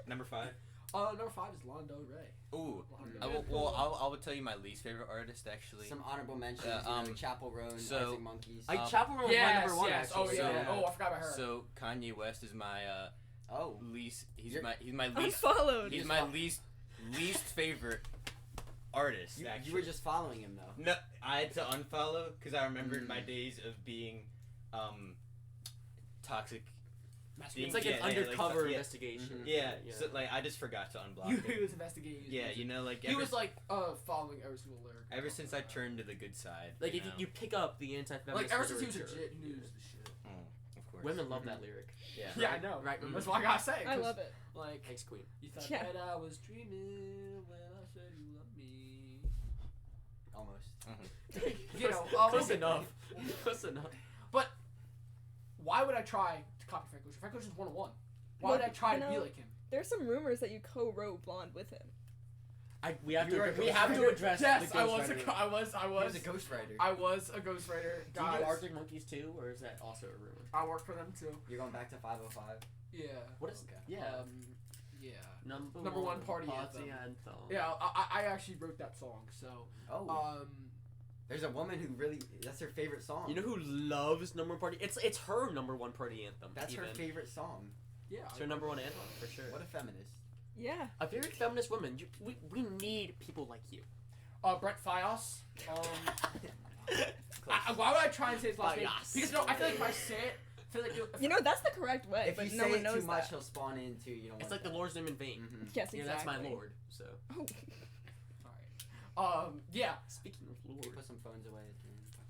Speaker 2: Number 5.
Speaker 3: Number 5 is Lana Del Rey.
Speaker 2: Ooh.
Speaker 3: Well,
Speaker 2: I will tell you my least favorite artist actually.
Speaker 4: Some honorable mentions. Chapel Roan, Arctic Monkeys.
Speaker 1: Chapel Roan was my number 1
Speaker 3: yes.
Speaker 1: actually.
Speaker 3: Oh yeah. Oh, I forgot about her.
Speaker 2: So Kanye West is my least. He's my least.
Speaker 6: Unfollowed.
Speaker 2: He's my least favorite artist.
Speaker 4: You were just following him though.
Speaker 2: No, I had to unfollow because I remembered my days of being toxic.
Speaker 1: It's like an undercover investigation.
Speaker 2: Yeah, so like I just forgot to unblock him.
Speaker 3: He was investigating.
Speaker 2: You know, like
Speaker 3: he was like following every single lyric.
Speaker 2: Ever since I turned to the good side.
Speaker 1: Like if you pick up the anti-feminist.
Speaker 3: Like ever since he was legit, he knew the shit.
Speaker 2: Of course.
Speaker 1: Women love that lyric.
Speaker 3: Yeah, I know.
Speaker 1: Right.
Speaker 3: That's what I gotta say.
Speaker 6: I love it.
Speaker 3: Like,
Speaker 1: thanks, Queen.
Speaker 3: You thought that I was dreaming when I said you love me.
Speaker 4: Almost.
Speaker 3: You know,
Speaker 1: close enough. Close enough.
Speaker 3: But why would I try to copy Frank Ocean? Frank Ocean's 101. Why would I try to be like him?
Speaker 6: There's some rumors that you co-wrote Blonde with him.
Speaker 1: We have to address.
Speaker 3: Yes,
Speaker 1: the
Speaker 3: I was.
Speaker 1: ghostwriter.
Speaker 3: I was.
Speaker 4: He was a ghostwriter.
Speaker 3: I was a ghostwriter.
Speaker 1: Do you do Arctic Monkeys too, or is that also a rumor?
Speaker 3: I work for them too.
Speaker 4: You're going back to 505.
Speaker 3: Yeah.
Speaker 1: What is?
Speaker 4: Okay.
Speaker 1: Yeah.
Speaker 3: Yeah.
Speaker 1: Number one party anthem.
Speaker 3: Yeah, I actually wrote that song. So.
Speaker 4: Oh. There's a woman who really that's her favorite song.
Speaker 1: You know who loves number 1 party? It's her number 1 party anthem.
Speaker 4: That's her favorite song.
Speaker 3: Yeah.
Speaker 1: It's her number 1 anthem for sure.
Speaker 4: What a feminist.
Speaker 6: Yeah.
Speaker 1: A very feminist woman. We need people like you.
Speaker 3: Brett Fios. Why would I try and say his last name? Because I feel like if I say it, I feel like
Speaker 6: that's the correct way.
Speaker 4: If
Speaker 6: but
Speaker 4: you
Speaker 6: no
Speaker 4: say
Speaker 6: one
Speaker 4: it
Speaker 6: knows
Speaker 4: too much,
Speaker 6: that.
Speaker 4: he'll spawn into
Speaker 1: It's like the Lord's name in vain.
Speaker 4: Mm-hmm.
Speaker 6: Yes, exactly.
Speaker 1: Yeah, that's my Lord. So.
Speaker 6: Oh.
Speaker 3: Alright. Yeah.
Speaker 1: Speaking of Lord,
Speaker 4: Put some phones away.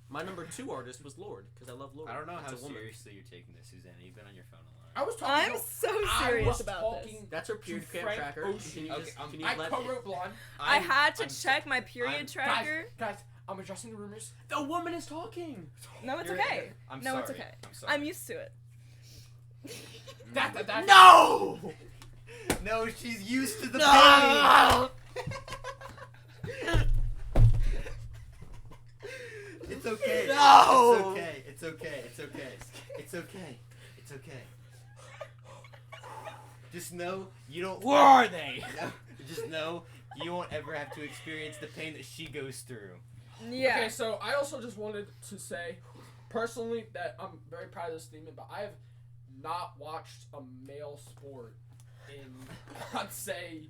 Speaker 1: my number 2 artist was Lord because I love Lord.
Speaker 2: I don't know
Speaker 1: it's
Speaker 2: how
Speaker 1: a woman.
Speaker 2: seriously you're taking this, Susanna. You've been on your phone a lot.
Speaker 3: I was talking.
Speaker 6: I'm so serious about this.
Speaker 1: That's her period camp
Speaker 3: Frank
Speaker 1: tracker.
Speaker 3: Ocean.
Speaker 1: I
Speaker 3: co-wrote Blonde.
Speaker 6: I had to check my period tracker.
Speaker 3: Guys, I'm addressing the rumors.
Speaker 1: The woman is talking.
Speaker 6: No, it's okay.
Speaker 2: I'm
Speaker 6: no,
Speaker 2: sorry.
Speaker 6: it's okay.
Speaker 2: I'm sorry.
Speaker 6: I'm used to it.
Speaker 1: No!
Speaker 2: No, she's used to the
Speaker 1: No!
Speaker 2: pain. It's okay.
Speaker 1: No!
Speaker 2: It's okay. It's okay. It's okay. It's okay. Just know you don't.
Speaker 1: Where are they?
Speaker 2: Just know you won't ever have to experience the pain that she goes through.
Speaker 6: Yeah.
Speaker 3: Okay, so I also just wanted to say, personally, that I'm very proud of this statement, but I have not watched a male sport in, I'd say,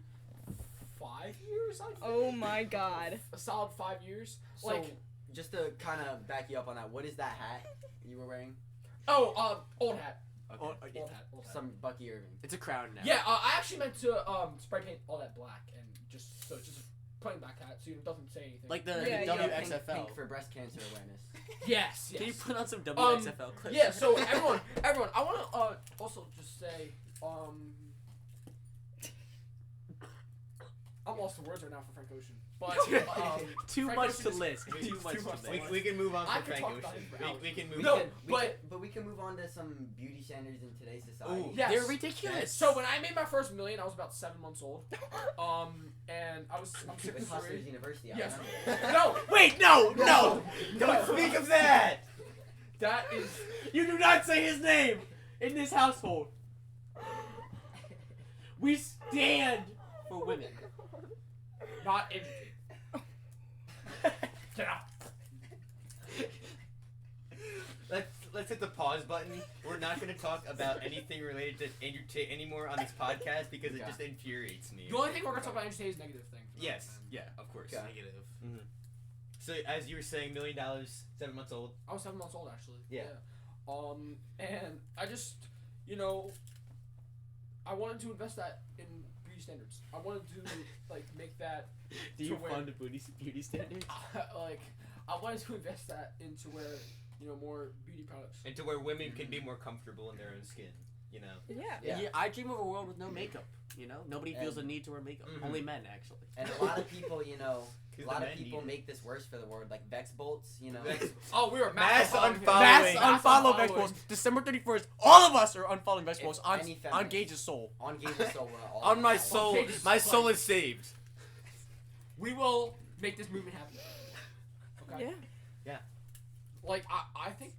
Speaker 3: 5 years, I think.
Speaker 6: Oh my god.
Speaker 3: A solid 5 years.
Speaker 4: So,
Speaker 3: Like,
Speaker 4: just to kind of back you up on that, what is that hat you were wearing?
Speaker 3: old hat.
Speaker 2: Okay.
Speaker 3: Old hat.
Speaker 4: Some Bucky Irving.
Speaker 1: It's a crown now.
Speaker 3: Yeah, I actually meant to spray paint all that black and just it's just a plain black hat so it doesn't say anything.
Speaker 1: Like the
Speaker 6: Yeah,
Speaker 1: WXFL.
Speaker 4: Pink for breast cancer awareness.
Speaker 3: Yes.
Speaker 1: Can you put on some WXFL clips?
Speaker 3: Yeah. So everyone, I want to also just say I'm lost for words right now for Frank Ocean. But
Speaker 1: too
Speaker 3: Frank
Speaker 1: much
Speaker 3: Ocean
Speaker 1: to
Speaker 3: is-
Speaker 1: list.
Speaker 3: it's
Speaker 1: Too much to
Speaker 3: much to
Speaker 1: list.
Speaker 2: We can move on
Speaker 3: I
Speaker 2: from
Speaker 3: could
Speaker 2: Frank
Speaker 3: talk about
Speaker 2: Ocean.
Speaker 3: him for hours.
Speaker 2: We can move.
Speaker 3: No,
Speaker 4: But we can move on to some beauty standards in today's society.
Speaker 1: Ooh,
Speaker 3: Yes.
Speaker 1: they're ridiculous.
Speaker 3: So when I made my first million, I was about 7 months old. And I'm
Speaker 4: With
Speaker 3: 6'3".
Speaker 4: Hustlers University. I
Speaker 3: Yes.
Speaker 4: remember.
Speaker 3: No,
Speaker 1: Wait, no.
Speaker 2: Don't speak of that.
Speaker 3: that is
Speaker 1: You do not say his name in this household. We stand for women.
Speaker 3: not educated. Get out.
Speaker 2: Let's hit the pause button. We're not going to talk about anything related to Andrew Tate anymore on this podcast because it just infuriates me.
Speaker 3: The only thing we're gonna talk about Andrew Tate is negative things.
Speaker 2: Yes. Yeah. Of course.
Speaker 4: Okay.
Speaker 1: Negative.
Speaker 2: So as you were saying, $1 million, 7 months old.
Speaker 3: I was 7 months old actually.
Speaker 2: Yeah.
Speaker 3: And I just, I wanted to invest that in beauty standards. I wanted to make that.
Speaker 1: Do you
Speaker 3: to where-
Speaker 1: fund beauty standards?
Speaker 3: I wanted to invest that into where more beauty products.
Speaker 2: And to where women can be more comfortable in their own skin,
Speaker 6: Yeah.
Speaker 4: Yeah.
Speaker 1: I dream of a world with no makeup. Nobody feels a need to wear makeup.
Speaker 2: Mhm.
Speaker 1: Only men, actually.
Speaker 4: And a lot of people, a lot of
Speaker 2: men
Speaker 4: people
Speaker 2: need it.
Speaker 4: make this worse for the world, like Vex bolts,
Speaker 3: Oh, we were
Speaker 2: Mass
Speaker 3: unfollowing him.
Speaker 2: unfollowing.
Speaker 1: Mass unfollow Vex Post. December 31st. All of us are unfollowing Vex
Speaker 4: If
Speaker 1: Post
Speaker 4: any
Speaker 1: on
Speaker 4: feminist-
Speaker 1: Gage's soul.
Speaker 4: On Gage's soul. we're all
Speaker 2: On my
Speaker 4: unfollowing.
Speaker 2: soul,
Speaker 3: Cage's
Speaker 2: my soul
Speaker 3: like-
Speaker 2: is saved.
Speaker 3: We will make this movement happen. Okay.
Speaker 6: Yeah.
Speaker 3: I think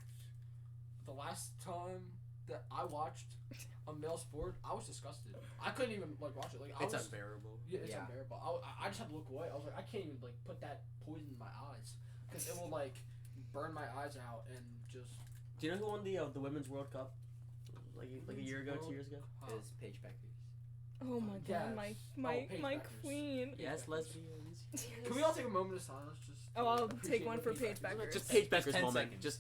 Speaker 3: the last time that I I watched a male sport, I was disgusted. I couldn't even like watch it. Like
Speaker 1: It's unbearable.
Speaker 3: Yeah, it's unbearable. I just had to look away. I was like, I can't even like put that poison in my eyes because it will like burn my eyes out and just.
Speaker 1: Do you know who won the Women's World Cup? Like a year ago, 2 years ago?
Speaker 4: It was Paige Becker.
Speaker 6: Oh my god, my queen.
Speaker 1: Yes, lesbians.
Speaker 3: Can we all take a moment of silence? Just.
Speaker 6: Oh, I'll take one for Paige Becker.
Speaker 1: Just Paige Becker's
Speaker 2: 10
Speaker 1: moment.
Speaker 2: seconds.
Speaker 1: Just.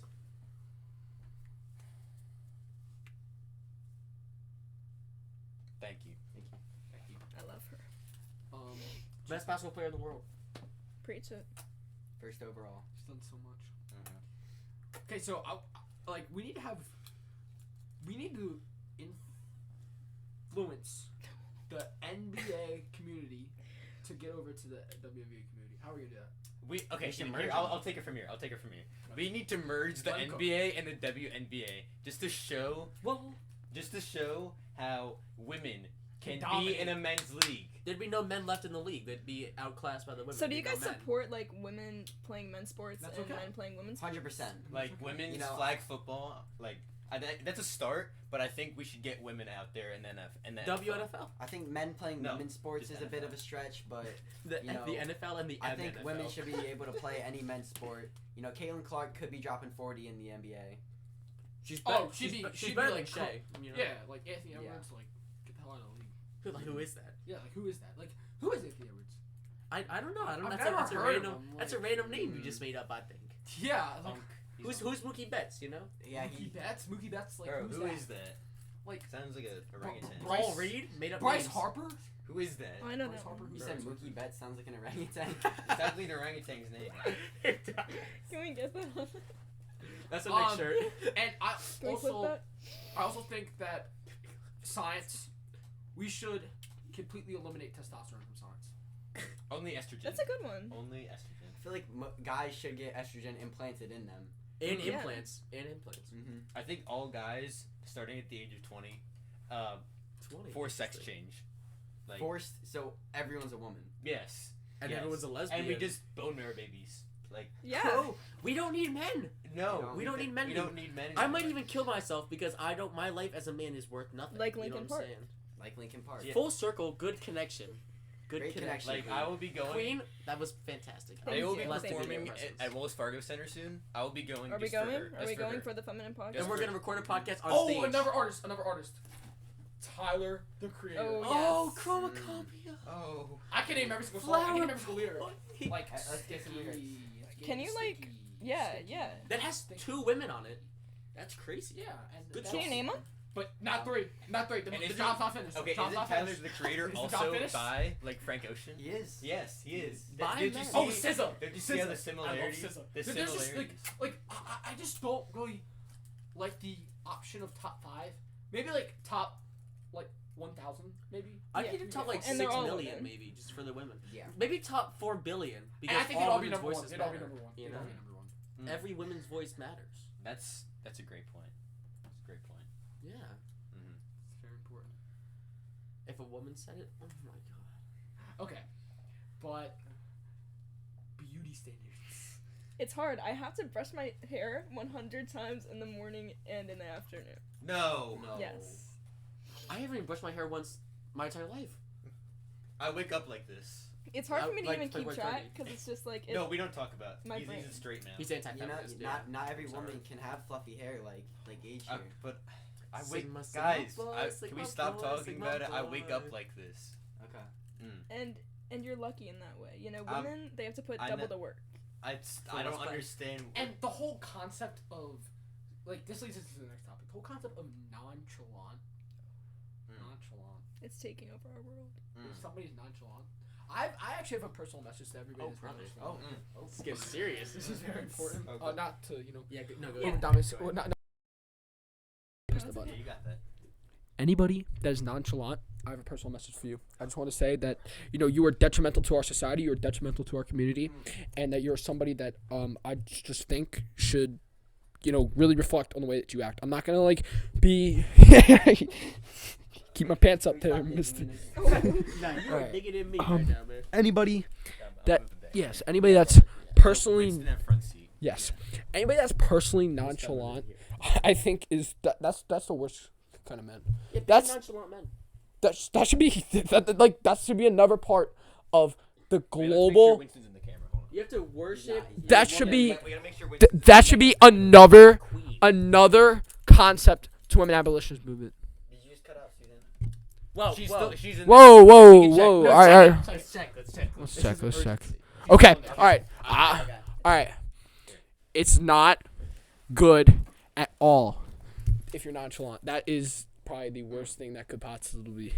Speaker 2: Thank you.
Speaker 6: I love her.
Speaker 1: Best basketball player in the world.
Speaker 6: Preach it.
Speaker 4: First overall.
Speaker 3: She's done so much. Okay, so we need to influence the NBA community to get over to the WNBA community. How are we gonna do that?
Speaker 2: Okay,
Speaker 4: We should
Speaker 2: here,
Speaker 4: merge
Speaker 2: I'll
Speaker 4: them.
Speaker 2: take it from here. We need to merge the NBA and the WNBA just to show how women can be in a men's league.
Speaker 1: There'd be no men left in the league. They'd be outclassed by the women.
Speaker 6: So do you
Speaker 1: There'd
Speaker 6: guys
Speaker 1: be no men.
Speaker 6: support like women playing men's sports
Speaker 3: That's
Speaker 6: and
Speaker 3: okay.
Speaker 6: men playing women's sports?
Speaker 4: 100%.
Speaker 2: Like women's flag football, that's a start. But I think we should get women out there in the
Speaker 1: WNFL.
Speaker 4: I think men playing
Speaker 2: No,
Speaker 4: women's sports
Speaker 2: just
Speaker 4: is a bit
Speaker 2: NFL.
Speaker 4: of a stretch, but
Speaker 1: The
Speaker 4: you know,
Speaker 1: NFL and the
Speaker 4: I think
Speaker 1: MNFL.
Speaker 4: women should be able to play any men's sport. You know, Caitlin Clark could be dropping 40 in the NBA.
Speaker 1: She's
Speaker 3: Oh,
Speaker 1: better,
Speaker 3: she'd
Speaker 1: she's
Speaker 3: be
Speaker 1: better than
Speaker 3: like
Speaker 1: Shea. You know?
Speaker 3: Yeah, like Anthony Edwards, like get the hell out of the league.
Speaker 1: Like, who is that?
Speaker 3: Yeah, like who is that? Like who is Anthony Edwards?
Speaker 1: I don't know.
Speaker 3: I've
Speaker 1: That's,
Speaker 3: never
Speaker 1: that's a
Speaker 3: heard of
Speaker 1: random.
Speaker 3: him,
Speaker 1: That's a
Speaker 3: like-
Speaker 1: random name you just made up. I think.
Speaker 3: Yeah, like
Speaker 1: Who's Mookie Betts? You know.
Speaker 4: Yeah,
Speaker 3: Mookie Betts, like
Speaker 2: Bro,
Speaker 3: who's
Speaker 2: who
Speaker 3: that?
Speaker 2: is that?
Speaker 3: Like
Speaker 2: Sounds like a orangutan.
Speaker 3: Bryce-
Speaker 1: Paul Reed made up
Speaker 3: Bryce
Speaker 1: names.
Speaker 3: Harper?
Speaker 2: Who is that?
Speaker 6: Oh, I know
Speaker 3: Bryce
Speaker 6: that
Speaker 3: Harper?
Speaker 6: one.
Speaker 4: You
Speaker 3: Who's
Speaker 4: said
Speaker 3: that?
Speaker 4: Mookie Betts sounds like an orangutan.
Speaker 2: It sounds like an orangutan's name.
Speaker 6: Can we get that on?
Speaker 1: That's a big shirt.
Speaker 3: And I
Speaker 6: Can we flip
Speaker 3: also
Speaker 6: that?
Speaker 3: think that science, we should completely eliminate testosterone from science.
Speaker 2: Only estrogen.
Speaker 6: That's a good one.
Speaker 2: Only estrogen.
Speaker 4: I feel like guys should get estrogen implanted in them.
Speaker 1: And
Speaker 6: Yeah.
Speaker 1: implants.
Speaker 4: Mm-hmm.
Speaker 2: I think all guys starting at the age of 20,
Speaker 1: 20.
Speaker 2: for sex change. Like
Speaker 4: Forced, so everyone's a woman.
Speaker 2: yes.
Speaker 1: And
Speaker 2: yes.
Speaker 1: everyone's a lesbian.
Speaker 2: And we just bone marrow babies. Like
Speaker 6: Yeah.
Speaker 1: Bro, we don't need men.
Speaker 2: no,
Speaker 1: We don't need men.
Speaker 2: We don't need men.
Speaker 1: I might
Speaker 2: anymore.
Speaker 1: even kill myself because I don't. My life as a man is worth nothing.
Speaker 6: Like
Speaker 1: you know
Speaker 6: Linkin
Speaker 1: what I'm
Speaker 6: Park.
Speaker 1: saying?
Speaker 4: Like Linkin Park.
Speaker 2: Yeah.
Speaker 1: Full circle, good connection. Good
Speaker 4: Great
Speaker 1: connection.
Speaker 4: connection.
Speaker 2: Like I will be going.
Speaker 1: Queen, that was fantastic.
Speaker 6: Thank
Speaker 2: They will
Speaker 6: you.
Speaker 2: be
Speaker 6: Thank you.
Speaker 2: performing
Speaker 1: Impressions.
Speaker 2: at Wells Fargo Center soon. I will be going.
Speaker 6: Are we
Speaker 2: just for
Speaker 6: going?
Speaker 2: her.
Speaker 6: Are
Speaker 2: Just
Speaker 6: we going
Speaker 2: her.
Speaker 6: for the feminine podcast?
Speaker 1: And we're gonna record a podcast on
Speaker 3: Oh,
Speaker 1: stage.
Speaker 3: another artist. Tyler, the Creator.
Speaker 6: Oh,
Speaker 1: Oh,
Speaker 6: yes.
Speaker 1: Chromacopia.
Speaker 2: Oh.
Speaker 3: I can name every single song. I can name every single lyric. Like,
Speaker 4: Let's get some lyrics.
Speaker 6: Can you, like- Yeah, yeah.
Speaker 1: That has 2 women on it. That's crazy.
Speaker 3: Yeah. And
Speaker 1: Good
Speaker 6: Can you name them?
Speaker 3: But not 3. Not 3. The
Speaker 2: And isn't-
Speaker 3: job's not finished.
Speaker 2: Okay,
Speaker 3: Job's
Speaker 2: isn't
Speaker 3: not
Speaker 2: Tyler
Speaker 3: finished.
Speaker 2: the Creator
Speaker 3: Is the job
Speaker 2: also
Speaker 3: finished?
Speaker 2: by like Frank Ocean?
Speaker 4: He is.
Speaker 2: Yes, he is.
Speaker 1: By
Speaker 2: Did you
Speaker 1: men.
Speaker 2: see?
Speaker 3: Oh, SZA.
Speaker 2: Did you see how the
Speaker 3: SZA.
Speaker 2: similarities?
Speaker 3: I love SZA.
Speaker 2: The
Speaker 3: There's just
Speaker 2: similarities.
Speaker 3: I just don't really like the option of top 5. Maybe like top 1,000 maybe.
Speaker 1: I
Speaker 6: Yeah.
Speaker 1: give it top like
Speaker 6: And
Speaker 1: 6
Speaker 6: they're all
Speaker 1: million
Speaker 6: women.
Speaker 1: maybe just for the women.
Speaker 4: Yeah.
Speaker 1: Maybe top 4 billion because
Speaker 3: And I think
Speaker 1: all
Speaker 3: it'll all be
Speaker 1: women's
Speaker 3: number 1.
Speaker 1: voices
Speaker 3: It'll all be
Speaker 1: matter.
Speaker 3: number 1.
Speaker 1: You
Speaker 3: It'll all
Speaker 1: know,
Speaker 3: be number 1.
Speaker 2: Mm.
Speaker 1: every women's voice matters.
Speaker 2: That's a great point. That's a great point.
Speaker 1: Yeah.
Speaker 2: Mm-hmm.
Speaker 3: It's very important.
Speaker 1: If a woman said it, oh my god.
Speaker 3: Okay. But beauty standards.
Speaker 6: It's hard. I have to brush my hair 100 times in the morning and in the afternoon.
Speaker 2: No.
Speaker 6: Yes.
Speaker 1: I haven't even brushed my hair once my entire life.
Speaker 2: I wake up like this.
Speaker 6: It's hard for me to
Speaker 1: Like
Speaker 6: even keep
Speaker 1: Playboy
Speaker 6: track
Speaker 1: Cardi.
Speaker 6: because it's just like.
Speaker 2: No, we don't talk about.
Speaker 6: My
Speaker 2: He's
Speaker 6: brain.
Speaker 2: a straight man.
Speaker 1: He's
Speaker 4: You know,
Speaker 1: anti-feminist.
Speaker 4: not every
Speaker 1: Sorry.
Speaker 4: woman can have fluffy hair like Gage here.
Speaker 2: But I wake
Speaker 1: Sigma,
Speaker 2: guys.
Speaker 1: Sigma boy,
Speaker 2: Can
Speaker 1: Sigma
Speaker 2: we stop
Speaker 1: boy,
Speaker 2: talking
Speaker 1: Sigma
Speaker 2: about it? I
Speaker 1: boy.
Speaker 2: wake up like this.
Speaker 4: Okay.
Speaker 6: And you're lucky in that way. You know,
Speaker 2: Um,
Speaker 6: women they have to put
Speaker 2: I
Speaker 6: double
Speaker 2: know-
Speaker 6: the work.
Speaker 2: I
Speaker 1: most
Speaker 2: don't
Speaker 1: part.
Speaker 2: understand.
Speaker 3: And the whole concept of, like, this leads us to the next topic. The whole concept of nonchalant. Nonchalant.
Speaker 6: It's taking over our world.
Speaker 3: If somebody's nonchalant. I actually have a personal message to everybody
Speaker 1: Oh,
Speaker 3: that's
Speaker 1: perfect.
Speaker 3: nonchalant.
Speaker 1: It's getting serious.
Speaker 3: This is very important.
Speaker 2: Okay.
Speaker 3: Not to, you know,
Speaker 1: Yeah, no, go
Speaker 3: over
Speaker 1: ahead.
Speaker 3: dominance.
Speaker 1: Go ahead.
Speaker 3: Not,
Speaker 2: Yeah, you got that.
Speaker 3: anybody that is nonchalant, I have a personal message for you. I just want to say that, you know, you are detrimental to our society, you are detrimental to our community, and that you're somebody that I just think should, you know, really reflect on the way that you act. I'm not going to, like, be... Keep my pants up there, mister.
Speaker 1: Nah, you are
Speaker 3: Alright.
Speaker 1: digging in me right now, man.
Speaker 3: Anybody that...
Speaker 2: I'll move it back.
Speaker 3: Yes, anybody that's personally...
Speaker 2: Winston at front seat.
Speaker 3: Yes. Anybody that's personally nonchalant, I think is... That's the worst kind of men.
Speaker 1: Yeah,
Speaker 3: That's
Speaker 1: nonchalant men.
Speaker 3: that should be that should be another part of the
Speaker 2: Wait, let's make sure
Speaker 3: global.
Speaker 2: Winston's in the camera. Hold on.
Speaker 1: You have to worship.
Speaker 3: That
Speaker 1: your
Speaker 3: should
Speaker 1: woman
Speaker 3: be
Speaker 1: like
Speaker 2: We gotta make sure
Speaker 3: that should be another
Speaker 1: queen.
Speaker 3: another concept to women abolitionist movement.
Speaker 4: Did you just cut out Susan?
Speaker 1: Whoa,
Speaker 2: She's
Speaker 1: whoa.
Speaker 2: still she's in.
Speaker 3: Whoa, whoa,
Speaker 2: We can check.
Speaker 3: whoa!
Speaker 2: No,
Speaker 3: All right, all right.
Speaker 1: Let's check.
Speaker 3: Let's
Speaker 1: This
Speaker 3: check.
Speaker 1: is
Speaker 3: Let's check.
Speaker 1: urgency.
Speaker 3: Okay, all right.
Speaker 4: Okay.
Speaker 3: All right. It's not good at all if you're nonchalant. That is probably the worst thing that could possibly,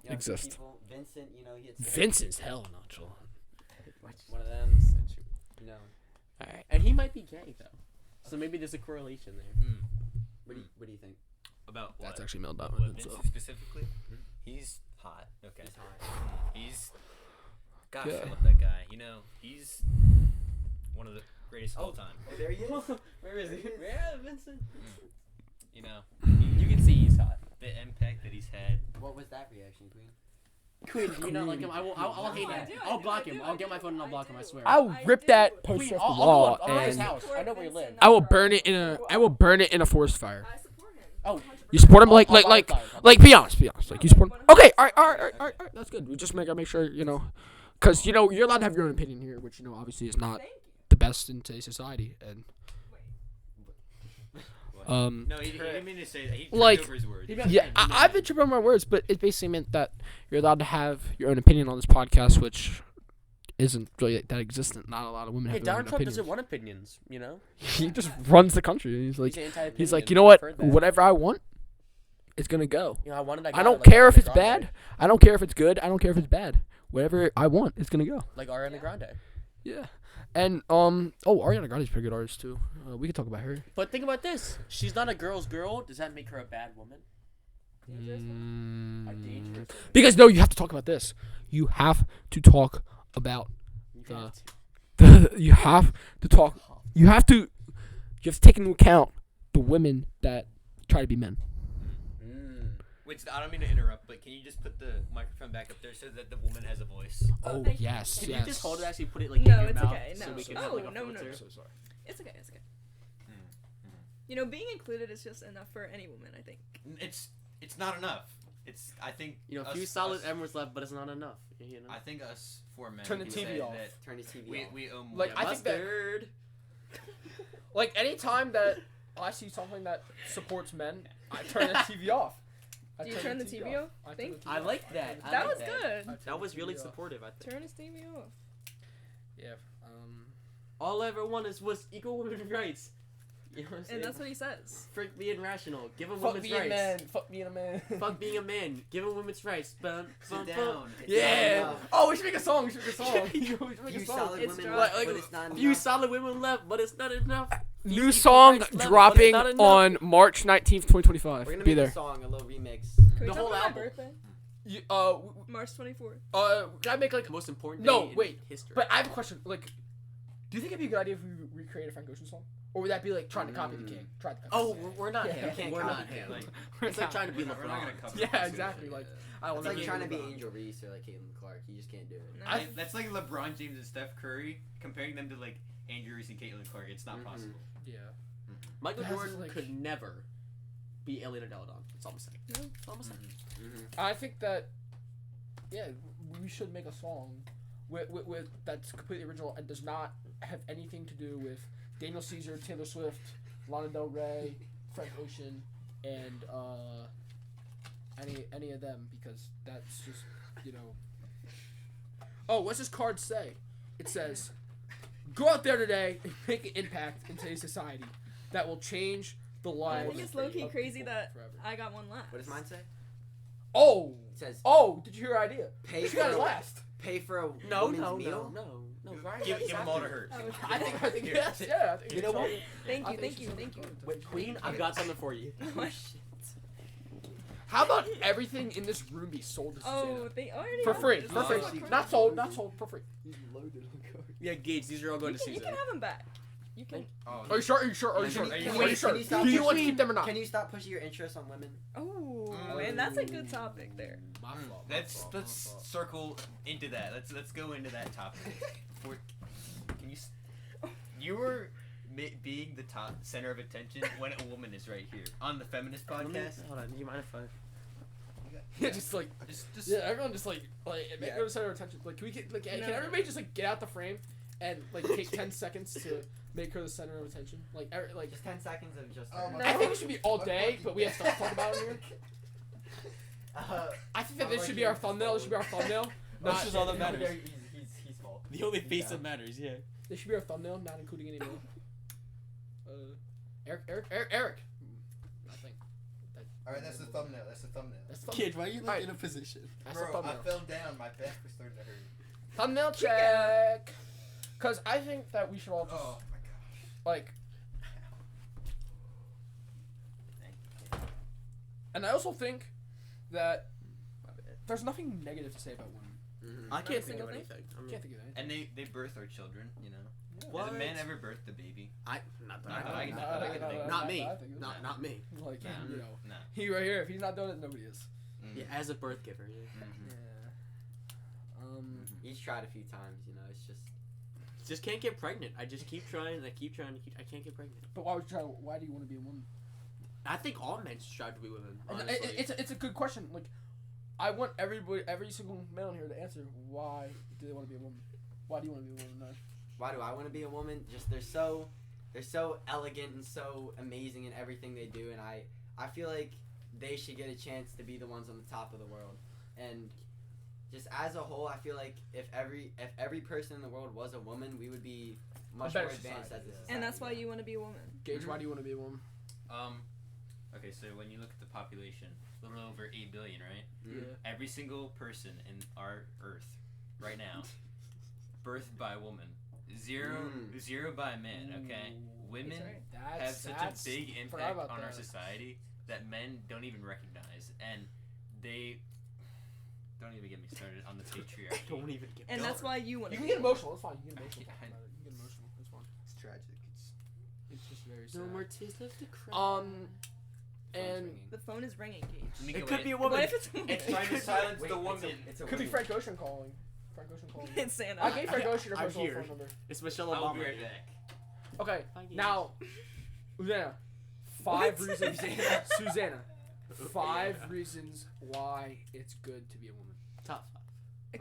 Speaker 3: exist.
Speaker 4: People, Vincent, he had
Speaker 3: Vincent's hell nonchalant.
Speaker 4: one of them.
Speaker 3: All right.
Speaker 1: And he might be gay though, so maybe there's a correlation there.
Speaker 4: What do you think?
Speaker 2: About what?
Speaker 3: That's actually mailed out.
Speaker 2: What Vincent specifically? He's hot. Okay.
Speaker 4: He's hot.
Speaker 2: He's. Gosh,
Speaker 3: Yeah.
Speaker 2: I love that guy. He's one of the greatest of all time.
Speaker 4: Oh, there he is.
Speaker 1: Where is he? Where Vincent?
Speaker 2: You
Speaker 1: You can see he's hot.
Speaker 2: the impact that he's had.
Speaker 4: What was that reaction, Queen?
Speaker 1: Queen, do you not like him? I'll hate him.
Speaker 5: I do, I
Speaker 1: I'll
Speaker 5: do,
Speaker 1: block
Speaker 5: I
Speaker 1: him.
Speaker 5: do,
Speaker 1: I'll
Speaker 5: I
Speaker 1: get my
Speaker 5: do,
Speaker 1: phone and I'll
Speaker 5: I
Speaker 1: block him. I
Speaker 5: do.
Speaker 1: swear.
Speaker 3: I'll
Speaker 5: I
Speaker 3: rip
Speaker 5: do.
Speaker 3: that poster
Speaker 1: Queen,
Speaker 3: off the
Speaker 1: I'll
Speaker 3: wall
Speaker 1: go to his
Speaker 3: and
Speaker 1: house. I know where he lives.
Speaker 3: I will burn it in a forest fire.
Speaker 5: I support him.
Speaker 1: Oh,
Speaker 3: You support him
Speaker 1: I'll buy a
Speaker 3: like
Speaker 1: flyer.
Speaker 3: be honest. Like you support him. Okay, all right. That's good. We just gotta make sure because you're allowed to have your own opinion here, which obviously is not
Speaker 5: Thank you.
Speaker 3: the best in today's society. And
Speaker 2: No, he didn't mean to say that. He tripped
Speaker 3: like-
Speaker 2: over his words.
Speaker 3: yeah, I've been tripping on my words, but it basically meant that you're allowed to have your own opinion on this podcast, which isn't really that existent. Not a lot of women
Speaker 1: Hey,
Speaker 3: have their own
Speaker 1: Donald Trump
Speaker 3: opinions.
Speaker 1: doesn't want opinions.
Speaker 3: He just runs the country. He's like,
Speaker 1: anti-opinion.
Speaker 3: he's like, you know what?
Speaker 1: I've heard that.
Speaker 3: Whatever I want, it's gonna go.
Speaker 1: I wanted that
Speaker 3: I
Speaker 1: guy
Speaker 3: don't
Speaker 1: like
Speaker 3: care if
Speaker 1: Ariana
Speaker 3: it's
Speaker 1: Grande.
Speaker 3: bad. I don't care if it's good. I don't care if it's bad. Whatever I want, it's gonna go.
Speaker 1: Like Ariana Grande.
Speaker 3: Yeah. And Ariana Grande's a pretty good artist too. We could talk about her.
Speaker 1: But think about this. She's not a girl's girl. Does that make her a bad woman? A dangerous woman.
Speaker 3: Because no, you have to talk about this. You have to talk about
Speaker 1: You have to.
Speaker 3: you have to talk. You have to take into account the women that try to be men.
Speaker 2: Wait, I don't mean to interrupt, but can you just put the microphone back up there so that the woman has a voice?
Speaker 3: Oh
Speaker 5: thank you.
Speaker 3: yes,
Speaker 1: Can
Speaker 3: yes.
Speaker 1: you just hold it? Actually, put it like
Speaker 5: No,
Speaker 1: in your
Speaker 5: it's
Speaker 1: mouth
Speaker 5: okay,
Speaker 1: so
Speaker 5: no.
Speaker 1: we can
Speaker 5: Oh,
Speaker 1: have like a
Speaker 5: no, no,
Speaker 1: filter.
Speaker 3: So sorry.
Speaker 5: It's okay. Being included is just enough for any woman, I think.
Speaker 2: It's not enough. I think
Speaker 1: A few solid M's left, but it's not enough.
Speaker 2: I think us four men.
Speaker 3: Turn the
Speaker 2: can
Speaker 3: TV
Speaker 2: say
Speaker 3: off.
Speaker 2: that
Speaker 4: Turn his TV off.
Speaker 2: we own
Speaker 3: Like,
Speaker 2: more.
Speaker 3: I think that-
Speaker 1: Mustard.
Speaker 3: Like anytime that I see something that supports men, I turn the TV off.
Speaker 5: Do you turn the TV off?
Speaker 3: I turn
Speaker 5: Thank
Speaker 3: the TV
Speaker 1: I
Speaker 3: off.
Speaker 1: like that. I
Speaker 5: That
Speaker 1: like
Speaker 5: was
Speaker 1: that.
Speaker 5: good.
Speaker 1: That was really
Speaker 3: TV off.
Speaker 1: supportive. I think.
Speaker 5: Turn his TV off.
Speaker 3: Yeah.
Speaker 1: All I ever wanted was equal women's rights. You know what I'm saying?
Speaker 5: And that's what he says.
Speaker 1: Frick being rational. Give them
Speaker 3: Fuck
Speaker 1: women's
Speaker 3: being a man.
Speaker 1: rights.
Speaker 3: Fuck being a man.
Speaker 1: Fuck being a man. Give them women's rights. Bum, bum,
Speaker 4: Sit
Speaker 1: bum.
Speaker 4: down. It's
Speaker 3: Yeah.
Speaker 4: not enough.
Speaker 3: Oh, we should make a song. We should make a song.
Speaker 4: Few solid
Speaker 5: It's
Speaker 4: women
Speaker 5: dry.
Speaker 4: left,
Speaker 3: Like-
Speaker 4: but it's not
Speaker 1: Few
Speaker 4: enough.
Speaker 1: solid women left, but it's not enough.
Speaker 3: New
Speaker 1: Equal
Speaker 3: song
Speaker 1: rights left,
Speaker 3: dropping
Speaker 1: but it's not enough.
Speaker 3: on March 19th, 2025.
Speaker 4: We're gonna
Speaker 3: Be
Speaker 4: make
Speaker 3: there.
Speaker 4: a song, a little remix.
Speaker 5: Can we
Speaker 1: The
Speaker 5: talk
Speaker 1: whole
Speaker 5: about
Speaker 1: album.
Speaker 5: my birthday?
Speaker 3: You,
Speaker 5: March 24th.
Speaker 3: can I make like?
Speaker 1: The most important
Speaker 3: No,
Speaker 1: day
Speaker 3: wait.
Speaker 1: in history.
Speaker 3: But I have a question. Like, do you think it'd be a good idea if we recreate a Frank Ocean song, or would that be like trying to copy the King? Try to copy.
Speaker 1: Oh,
Speaker 3: the King.
Speaker 1: we're not
Speaker 3: Yeah.
Speaker 1: him.
Speaker 3: You
Speaker 4: can't
Speaker 1: We're
Speaker 4: copy
Speaker 1: not
Speaker 4: him.
Speaker 1: him.
Speaker 3: We're
Speaker 1: It's like trying to be
Speaker 2: We're not gonna
Speaker 1: LeBron.
Speaker 2: cover
Speaker 3: Yeah,
Speaker 2: it.
Speaker 3: exactly. Like, I will
Speaker 4: It's like
Speaker 3: never
Speaker 4: trying to be
Speaker 3: LeBron.
Speaker 4: Angel Reese or like Caitlin Clark. You just can't do it.
Speaker 5: No.
Speaker 2: That's like LeBron James and Steph Curry comparing them to like Andrew Reese and Caitlin Clark. It's not possible.
Speaker 3: Yeah.
Speaker 1: Michael
Speaker 3: That's
Speaker 1: Jordan
Speaker 3: like-
Speaker 1: could never be Alien or Deladon. That's all I'm saying.
Speaker 5: No.
Speaker 1: That's all I'm saying.
Speaker 3: I think that, yeah, we should make a song with that's completely original and does not have anything to do with Daniel Caesar, Taylor Swift, Lana Del Rey, Frank Ocean, and any of them, because that's just Oh, what's this card say? It says, "Go out there today and make an impact in today's society that will change the
Speaker 5: I
Speaker 3: lives."
Speaker 5: think it's low-key
Speaker 3: of
Speaker 5: crazy
Speaker 3: people
Speaker 5: that
Speaker 3: forever."
Speaker 5: I got one last.
Speaker 4: What does mine say?
Speaker 3: Oh,
Speaker 4: It says
Speaker 3: did you hear her idea?
Speaker 4: pay
Speaker 3: She
Speaker 4: for
Speaker 3: got it
Speaker 4: a,
Speaker 3: last.
Speaker 4: pay for a
Speaker 1: No,
Speaker 4: woman's
Speaker 1: no,
Speaker 4: meal.
Speaker 1: no. Ryan,
Speaker 2: Give
Speaker 1: that's
Speaker 2: them all to
Speaker 1: after.
Speaker 2: her.
Speaker 5: Oh,
Speaker 3: I think yes, yeah. I think
Speaker 4: You know what?
Speaker 5: Thank
Speaker 3: I
Speaker 5: you,
Speaker 3: think
Speaker 5: thank you,
Speaker 3: she's
Speaker 5: thank you.
Speaker 1: Wait, Queen, I've got something for you.
Speaker 3: How about everything in this room be sold to Susannah?
Speaker 5: Oh, they already
Speaker 3: For
Speaker 5: have
Speaker 3: free,
Speaker 5: this.
Speaker 3: for free.
Speaker 5: Oh,
Speaker 3: Not sold, for free.
Speaker 4: He's loaded on cards.
Speaker 1: Yeah, Gage, these are all going to
Speaker 5: You
Speaker 1: Susan.
Speaker 5: can have them back. You can.
Speaker 3: Are you sure? Are you sure? Are you sure?
Speaker 4: Can
Speaker 3: Are
Speaker 4: you-
Speaker 3: you
Speaker 4: wait,
Speaker 3: sure?
Speaker 4: can you stop
Speaker 3: Do you want to
Speaker 4: pushing-
Speaker 3: keep them or not?
Speaker 4: Can you stop pushing your interest on women?
Speaker 5: Oh, and that's a good topic there.
Speaker 2: Let's circle into that. Let's go into that topic. Can you? You were being the top center of attention when a woman is right here on the Feminist podcast.
Speaker 1: Hold on, do you mind if I?
Speaker 3: Yeah, just yeah, everyone just make her the center of attention. Like, can everybody just like get out the frame and like take 10 seconds to make her the center of attention? Like
Speaker 4: just 10 seconds of just.
Speaker 3: I think it should be all day, but we have stuff to talk about in here. I think that this should be our thumbnail. This should be our thumbnail.
Speaker 2: That's just all that matters.
Speaker 4: He's full.
Speaker 1: The only face that matters, yeah.
Speaker 3: This should be our thumbnail, not including any more. Eric. Nothing.
Speaker 7: Alright, that's the thumbnail. That's the thumbnail.
Speaker 1: Kid, why are you in a position?
Speaker 3: That's
Speaker 7: Bro,
Speaker 3: the thumbnail.
Speaker 7: I fell down. My back was starting to hurt.
Speaker 3: Thumbnail check. Cause I think that we should all just
Speaker 7: Oh my gosh.
Speaker 3: like. And I also think that there's nothing negative to say about women.
Speaker 1: Mm-hmm. I can't think of anything.
Speaker 3: Can't think of anything.
Speaker 2: And they birth our children, you know.
Speaker 3: Yeah.
Speaker 2: Has a man ever birthed a baby?
Speaker 1: Not me. Not me.
Speaker 3: Like,
Speaker 2: Nah.
Speaker 3: you know,
Speaker 2: No.
Speaker 3: he right here. If he's not doing it, nobody is.
Speaker 1: Yeah, as a birth giver. Yeah.
Speaker 2: Mm-hmm.
Speaker 3: Yeah.
Speaker 4: He's tried a few times, you know. It's
Speaker 1: Just can't get pregnant. I just keep trying. I can't get pregnant.
Speaker 3: But why would you try? Why do you want to be a woman?
Speaker 1: I think all men should strive to be women. Honestly.
Speaker 3: It's a good question. Like, I want every single male in here to answer why do they want to be a woman? Why do you want to be a woman? No.
Speaker 4: why do I want to be a woman? Just they're so elegant and so amazing in everything they do, and I feel like they should get a chance to be the ones on the top of the world. And just as a whole, I feel like if every person in the world was a woman, we would be much more advanced as a society.
Speaker 6: And that's why you want to be a woman.
Speaker 3: Gage, why do you want to be a woman?
Speaker 2: Okay, so when you look at the population, a little over 8 billion, right?
Speaker 3: Yeah.
Speaker 2: Every single person in our Earth right now, birthed by a woman. Zero by a man, okay? Women have such a big impact on our society that men don't even recognize. And they... Don't even get me started on the patriarchy.
Speaker 1: Don't even get.
Speaker 6: And that's why you want
Speaker 3: You
Speaker 6: to
Speaker 3: can
Speaker 6: be
Speaker 3: get emotional. It's fine. You can get emotional.
Speaker 2: I-
Speaker 3: You can get emotional. It's fine.
Speaker 7: It's tragic.
Speaker 3: It's just very sad.
Speaker 1: No more tears left to cry.
Speaker 3: And
Speaker 6: The phone is ringing, Gage.
Speaker 1: It could be a woman.
Speaker 6: What if it's a woman?
Speaker 2: It's trying to silence
Speaker 4: Wait,
Speaker 2: the woman.
Speaker 4: It's a
Speaker 3: could be
Speaker 4: woman.
Speaker 3: Frank Ocean calling. Frank Ocean calling.
Speaker 6: It's Santa.
Speaker 3: I gave Frank Ocean your
Speaker 1: I'm
Speaker 3: personal
Speaker 1: here.
Speaker 3: phone number.
Speaker 1: It's Michelle
Speaker 2: I'll be
Speaker 1: Obama.
Speaker 2: right back.
Speaker 3: Okay,
Speaker 1: Hi, Gage.
Speaker 3: now, Susanna, 5 reasons. Susanna, 5 reasons why it's good to be a woman.
Speaker 1: Top 5.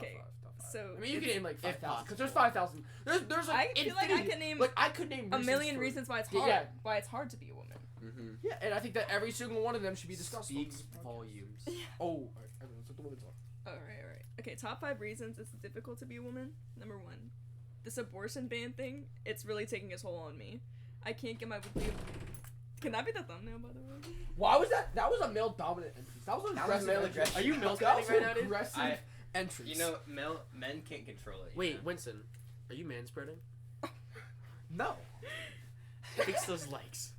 Speaker 6: Okay,
Speaker 3: Top five.
Speaker 6: so
Speaker 3: I mean, you can name like 5,000 because there's
Speaker 1: possible.
Speaker 3: 5,000. There's like
Speaker 6: I feel like I could name
Speaker 3: I could name
Speaker 6: a million
Speaker 3: for-
Speaker 6: reasons why it's
Speaker 3: Yeah,
Speaker 6: hard.
Speaker 3: yeah.
Speaker 6: Why it's hard to be a woman.
Speaker 4: Mm-hmm.
Speaker 3: Yeah, and I think that every single one of them should be discussed. on
Speaker 1: Speaks
Speaker 3: this podcast.
Speaker 1: volumes.
Speaker 3: Oh, all right, everyone's let the women talk.
Speaker 6: Alright. Okay, top 5 reasons it's difficult to be a woman. Number 1, this abortion ban thing, it's really taking its toll on me. I can't get my weekly... Can that be the thumbnail, by the way?
Speaker 3: Why was that? That was a male dominant entrance. That was an
Speaker 4: That was
Speaker 3: aggressive
Speaker 4: male
Speaker 3: entrance.
Speaker 4: aggression.
Speaker 3: Are you male
Speaker 1: That was
Speaker 3: right
Speaker 1: an
Speaker 3: now, dude? Aggressive entrance.
Speaker 2: You know, men can't control it. you
Speaker 1: Wait,
Speaker 2: know?
Speaker 1: Winston, are you manspreading?
Speaker 3: No.
Speaker 1: Fix those legs.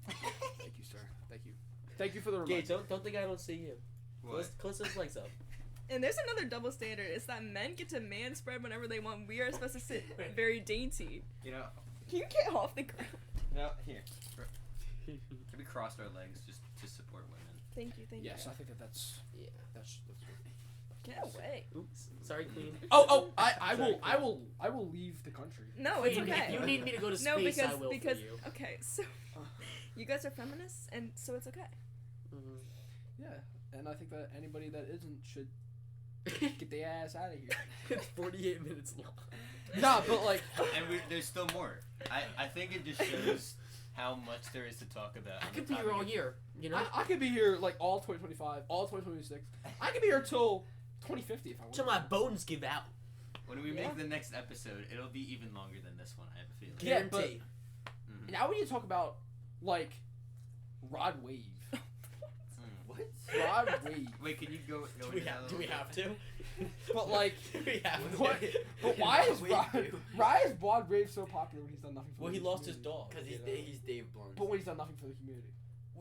Speaker 3: Thank you, sir. Thank you. Thank you for the reminder.
Speaker 1: Gage, don't think I don't see you.
Speaker 2: What?
Speaker 1: Close those legs up.
Speaker 6: And there's another double standard. It's that men get to man spread whenever they want. We are supposed to sit very dainty.
Speaker 2: You know,
Speaker 6: Can you get off the ground?
Speaker 2: no, here. We crossed our legs just to support women.
Speaker 6: Thank you.
Speaker 3: Yes, I think that's
Speaker 1: Yeah.
Speaker 3: that's good.
Speaker 6: Get away.
Speaker 1: Oops. Sorry, Queen.
Speaker 3: I will leave the country.
Speaker 6: No, it's
Speaker 1: Queen,
Speaker 6: okay.
Speaker 1: If you need me to go to space,
Speaker 6: No, because
Speaker 1: I will for you.
Speaker 6: okay, so you guys are feminists, and so it's okay.
Speaker 1: Mhm.
Speaker 3: Yeah, and I think that anybody that isn't should get their ass out of here.
Speaker 1: It's 48 minutes long.
Speaker 3: Nah, but like,
Speaker 2: And there's still more. I think it just shows how much there is to talk about.
Speaker 1: I
Speaker 2: on
Speaker 1: could
Speaker 2: the
Speaker 1: be here all
Speaker 2: topic.
Speaker 1: year. You know,
Speaker 3: I could be here like all 2025, all 2026. I could be here till 2050 if I want.
Speaker 1: till my bones give out.
Speaker 2: When we
Speaker 3: Yeah.
Speaker 2: make the next episode, it'll be even longer than this one. I have a feeling.
Speaker 3: Yeah, but-
Speaker 1: Guarantee.
Speaker 2: Mhm.
Speaker 3: Now we need to talk about like Rod Wave.
Speaker 4: What?
Speaker 3: Rod Wave.
Speaker 2: Wait, can you go?
Speaker 1: Do
Speaker 2: into
Speaker 1: we
Speaker 2: that a
Speaker 1: have? Do
Speaker 2: little
Speaker 1: we
Speaker 2: bit?
Speaker 1: have to?
Speaker 3: But like,
Speaker 1: we have
Speaker 3: what?
Speaker 1: to.
Speaker 3: But why is
Speaker 4: Wait,
Speaker 3: Rod Wave so popular when he's done nothing for?
Speaker 1: Well,
Speaker 3: the
Speaker 1: he lost his
Speaker 3: community?
Speaker 1: dog.
Speaker 4: Because
Speaker 1: you know?
Speaker 4: he's Dave Blunt.
Speaker 3: But when he's done nothing for the community.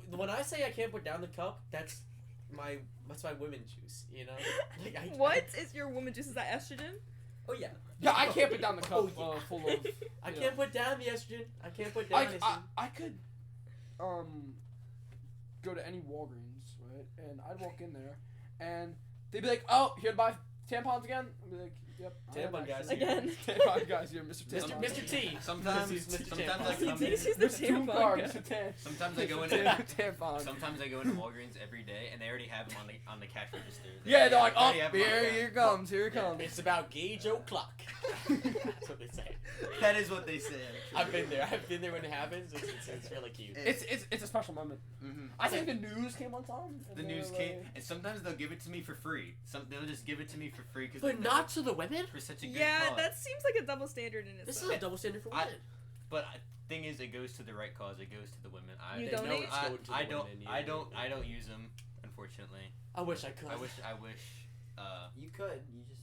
Speaker 1: When I say I can't put down the cup, that's my women juice. You know. Like,
Speaker 6: What is your woman juice? Is that estrogen?
Speaker 1: Oh yeah.
Speaker 3: Yeah, I can't put down the cup
Speaker 1: Oh, yeah.
Speaker 3: full of.
Speaker 1: I
Speaker 3: you
Speaker 1: can't
Speaker 3: know.
Speaker 1: put down the estrogen. I can't put down estrogen.
Speaker 3: I could go to any Walgreens, right? And I'd walk in there, and they'd be like, "Oh, here to buy tampons again? I'll be like, yep.
Speaker 1: Tampon guys.
Speaker 6: Again.
Speaker 3: Tampon guys, you're Mr. Tampon.
Speaker 1: Mr. T.
Speaker 2: Sometimes I come in.
Speaker 6: He's the
Speaker 3: Mr. Toon
Speaker 6: tampon
Speaker 3: Car,
Speaker 6: guy.
Speaker 3: Mr. Tan.
Speaker 2: Sometimes I go in.
Speaker 3: Tampon.
Speaker 2: Sometimes I go into Walgreens every day, and they already have them on the cash register.
Speaker 3: Yeah, they're like,
Speaker 2: They
Speaker 3: oh,
Speaker 2: already have 'em on the
Speaker 3: here
Speaker 2: cash.
Speaker 3: comes, here it comes.
Speaker 1: It's about Gage O'Clock. That's what they say.
Speaker 2: That is what they say.
Speaker 1: I've been there. I've been there when it happens. It's really cute.
Speaker 3: It's a special moment.
Speaker 2: Mm-hmm.
Speaker 3: I think the news came on time.
Speaker 2: The news came, and sometimes they'll give it to me for free. They'll just give it to me for free because.
Speaker 1: But not to the women.
Speaker 2: For such a good
Speaker 6: Yeah,
Speaker 2: cause.
Speaker 6: that seems like a double standard in
Speaker 1: This
Speaker 6: itself.
Speaker 1: is a double standard for women.
Speaker 2: But thing is, it goes to the right cause. It goes to the women.
Speaker 6: You
Speaker 1: They know
Speaker 6: donate?
Speaker 1: it's going to the
Speaker 2: I don't.
Speaker 1: women,
Speaker 2: I
Speaker 1: yeah.
Speaker 2: don't use them. Unfortunately,
Speaker 1: I wish I could.
Speaker 2: I wish.
Speaker 4: You could. You just.